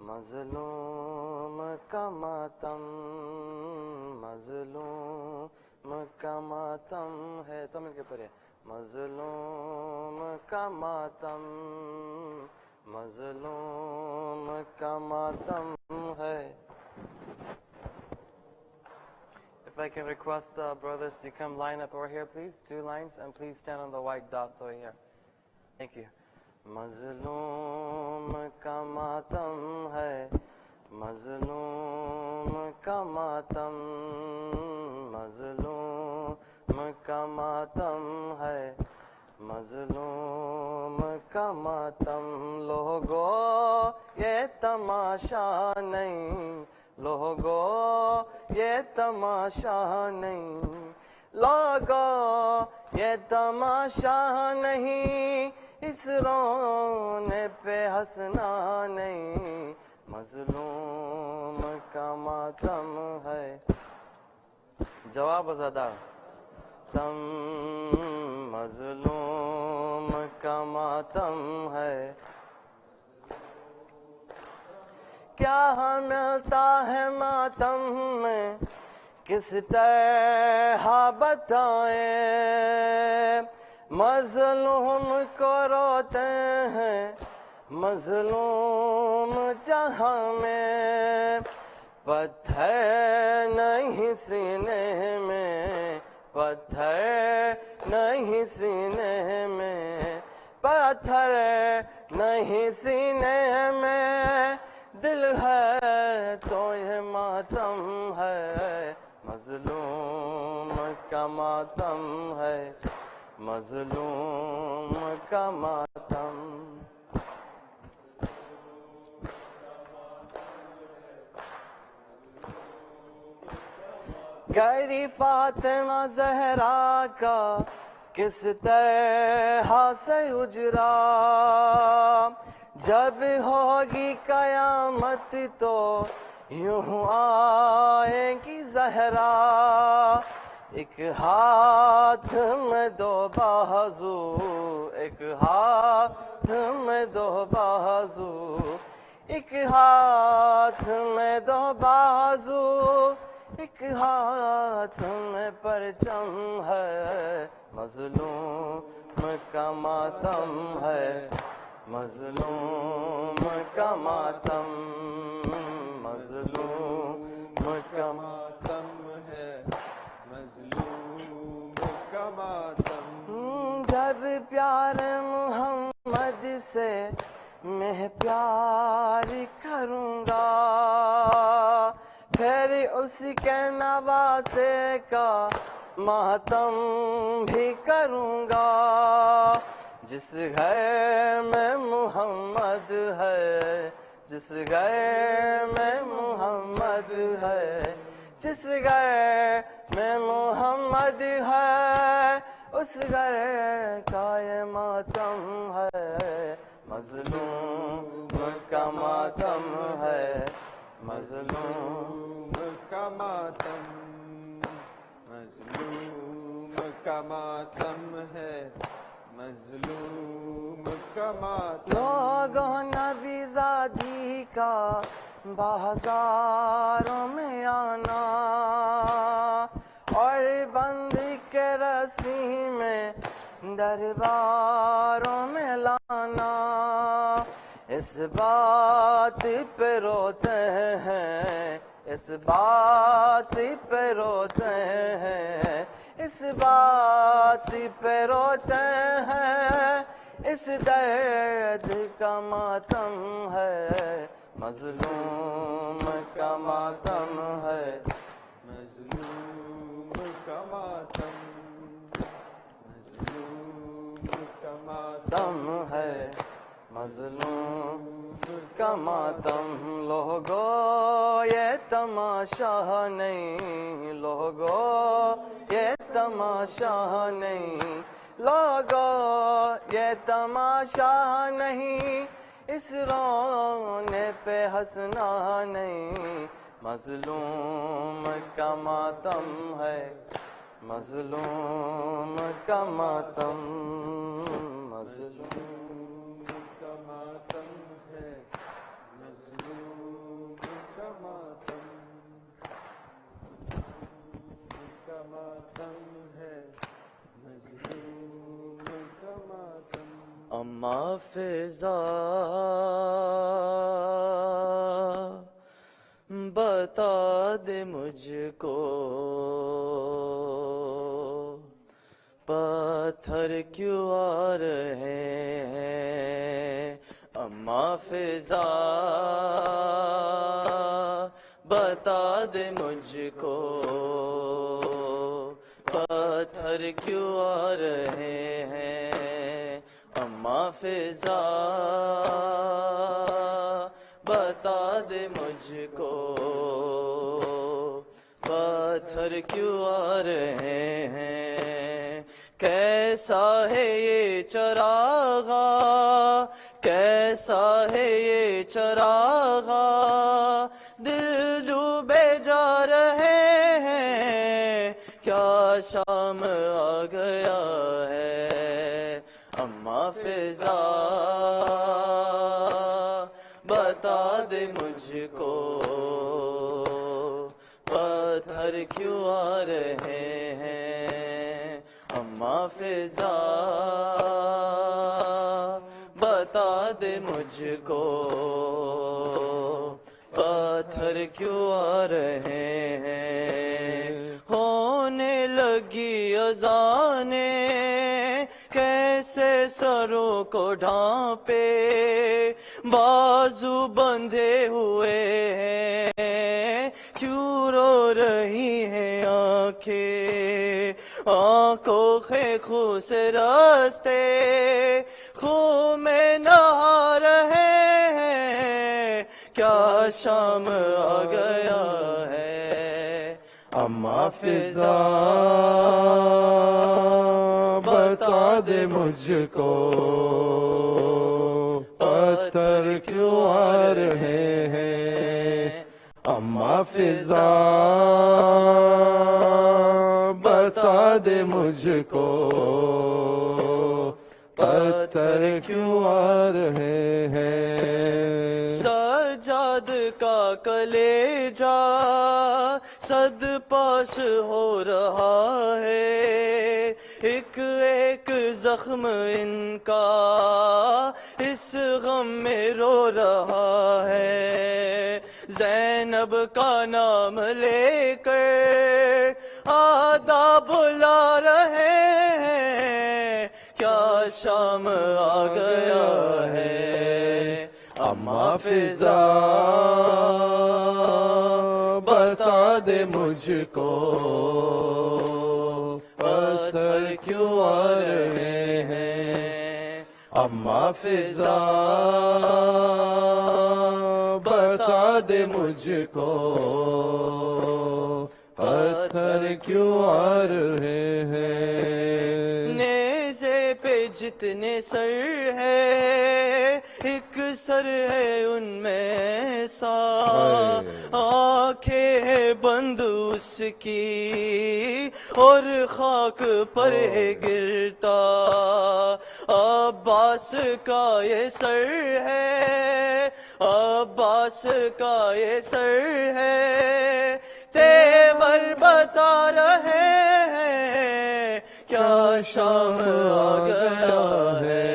مظلوم کا ماتم, مظلوم کا ماتم ہے. سمجھ کے پڑھے. مظلوم کا ماتم, مظلوم کا ماتم ہے. If I can request the brothers to come line up over here, please. 2 lines, and please stand on the white dots over here. Thank you. مظلوم کا ماتم ہے, مظلوم کا ماتم, مظلوم کا ماتم ہے, مظلوم کا ماتم. لوگو یہ تماشا نہیں, لوگو یہ تماشا نہیں, لوگو یہ تماشا نہیں, اس رونے پہ ہنسنا نہیں. مظلوم کا ماتم ہے. جواب زدہ تم, مظلوم کا ماتم ہے. کیا ملتا ہے ماتم میں کس طرح بتائیں, مظلوم کو روتے ہیں مظلوم جہاں میں. پتھر نہیں سینے میں, پتھر نہیں سینے میں, پتھر نہیں سینے میں, دل ہے تو یہ ماتم ہے. مظلوم کا ماتم ہے, مظلوم کا ماتم. گری فاطمہ زہرا کا کس طرح سے اجرا, جب ہوگی قیامت تو یوں آئے گی زہرا. ایک ہاتھ میں 2 بازو, ایک ہاتھ میں 2 بازو, ایک ہاتھ میں 2 بازو, ایک ہاتھ میں پرچم ہے. مظلوم کا ماتم ہے, مظلوم کا ماتم, مظلوم کا ماتم ہے مظلوم کا ماتم. جب پیارے محمد سے میں پیار کروں گا پھر اس کے نواسے کا ماتم بھی کروں گا. جس گھر میں محمد ہے جس گھر میں محمد ہے جس گھر میں محمد ہے اس گھر کا یہ ماتم ہے مظلوم کا ماتم ہے مظلوم کا ماتم مظلوم کا ماتم ہے مظلوم کا ماتم. لوگوں نبی زادی کا بازاروں میں آنا اور بند کے رسی میں درباروں میں لانا اس بات پہ روتے ہیں اس بات پہ روتے ہیں اس بات پہ روتے ہیں اس درد کا ماتم ہے مظلوم کا ماتم ہے مظلوم کا ماتم مظلوم کا ماتم ہے مظلوم کا ماتم. لوگو یہ تماشا نہیں لوگو یہ تماشا نہیں لوگو یہ تماشا نہیں اس رونے پہ ہنسنا نہیں مظلوم کا ماتم ہے مظلوم کا ماتم مظلوم کا ماتم ہے مظلوم کا ماتم کا ماتم ہے مظلوم کا ماتم. اما فضا بتا دے مجھ کو پتھر کیوں آ رہے ہیں اما فضا بتا دے مجھ کو پتھر کیوں آ رہے ہیں اما فضا بتا دے مجھ کو پتھر کیوں آ رہے ہیں کیسا ہے یہ چراغا کیسا ہے یہ چراغا دل ڈوبے جا رہے ہیں کیا شام آ گیا ہے اما فضا بتا دے مجھ کو پتھر کیوں آ رہے ہیں اما فضا بتا دے مجھ کو پتھر کیوں آ رہے ہیں ہونے لگی اذانیں کیسے سروں کو ڈھانپے بازو بندھے ہوئے ہیں کیوں رو رہی ہیں آنکھیں آنکھوں کے خوں سے راستے خوں میں نہا رہے ہیں کیا شام آ گیا ہے اما فضا بتا دے مجھ کو پتھر کیوں آ رہے ہیں اما فضا بتا دے مجھ کو پتھر کیوں آ رہے ہیں سجاد کا کلیجا صد پاش ہو رہا ہے ایک ایک زخم ان کا اس غم میں رو رہا ہے زینب کا نام لے کر آداب بلا رہے ہیں، کیا شام آ گیا ہے۔ اما فضا بتا دے مجھ کو پتھر کیوں آ رہے ہیں۔ اما فضا بتا دے مجھ کو پتھر کیوں آ رہے ہیں۔ نیزے پہ جتنے سر ہے ایک سر ہے ان میں سا، آنکھیں ہے بند اس کی اور خاک پر ہے گرتا۔ عباس کا یہ سر ہے، عباس کا یہ سر ہے، تیور بتا رہے ہیں، کیا شام آ گیا ہے۔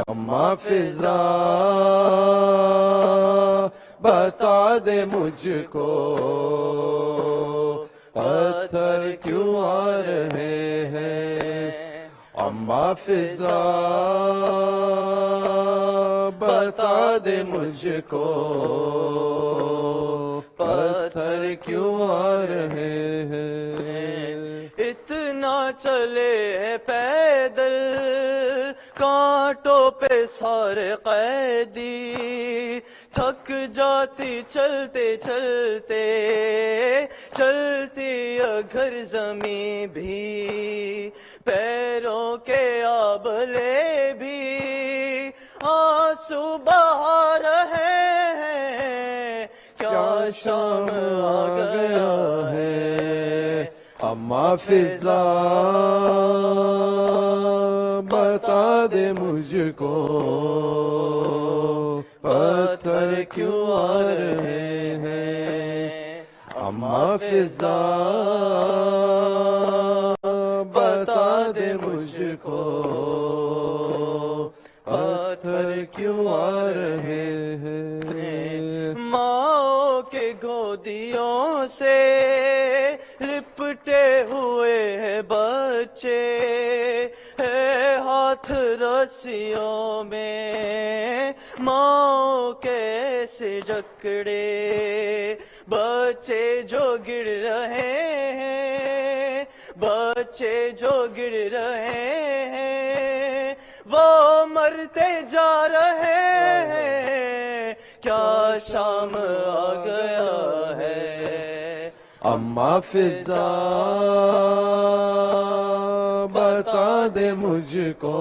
اما فضا بتا دے مجھ کو پتھر کیوں آ رہے ہیں۔ اما فضا بتا دے مجھ کو پتھر کیوں آ رہے ہیں۔ اتنا چلے پیدل کانٹوں پہ سارے قیدی، تھک جاتی چلتے چلتے، چلتی اگر زمیں بھی، پیروں کے آبلے بھی آنسو بہا رہے ہیں، کیا شام آ گیا ہے۔ اما فضا بتا دے مجھ کو پتھر کیوں آ رہے ہیں۔ اما فضا بتا دے مجھ کو پتھر کیوں آ رہے ہیں۔ ماں کے گودیوں سے لپٹے ہوئے ہیں بچے، ہے ہاتھ رسیوں میں ماں کیسے جکڑے، بچے جو گر رہے ہیں، بچے جو گر رہے ہیں، وہ مرتے جا رہے ہیں، کیا شام آ گیا ہے۔ اما فضا بتا دے مجھ کو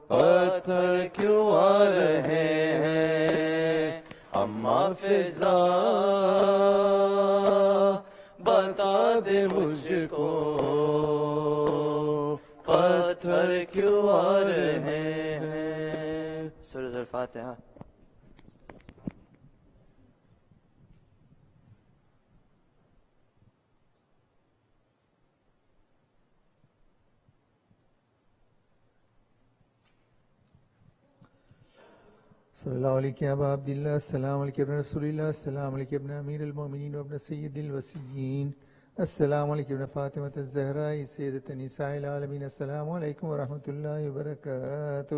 پتھر کیوں آ رہے ہیں۔ اما فضا بتا دے مجھ کو پتھر کیوں آ رہے ہیں۔ سورۃ الفاتحہ۔ صلی اللہ علیہ ابا عبداللہ، السلام علیکم ابن رسول اللہ، السلام علیکم ابن امیر المومنین وابن سید الوسیین، السلام علیکم ابن فاطمہ الزہرا سیدۃ نساء العالمین، السلام علیکم ورحمۃ اللہ وبرکاتہ۔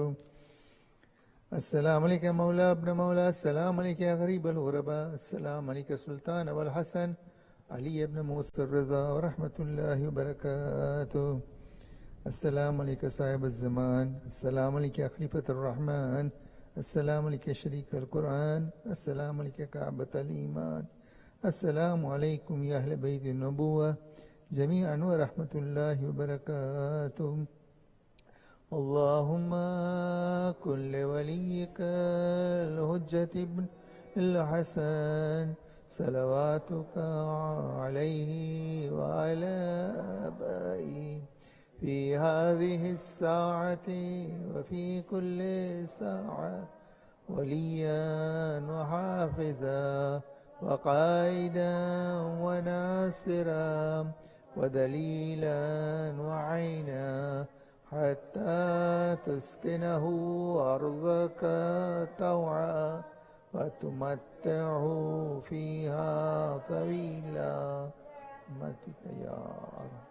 السلام علیکم مولا ابن مولا، السلام علیکم یا غریب الغرباء، السلام علیکم سلطان ابو الحسن علی ابن موسى الرضا ورحمۃ اللہ وبرکاتہ۔ السلام علیکم صاحب الزمان، السلام علیکم خلیفۃ الرحمن، السلام علیکم شریک القرآن، السلام علیکم کعبۃ الایمان، السلام علیکم یا اہل بیت النبوہ جمیعا ورحمۃ اللہ وبرکاتہ۔ اللہم کل ولیک الحجۃ ابن الحسن صلواتک علیہ وعلی آبائہ في هذه الساعة وفي كل ساعة وليا وحافظا وقائدا وناصرا ودليلا وعينا حتى تسكنه أرضك طوعا وتمتعوا فيها طويلا برحمتك يا رب.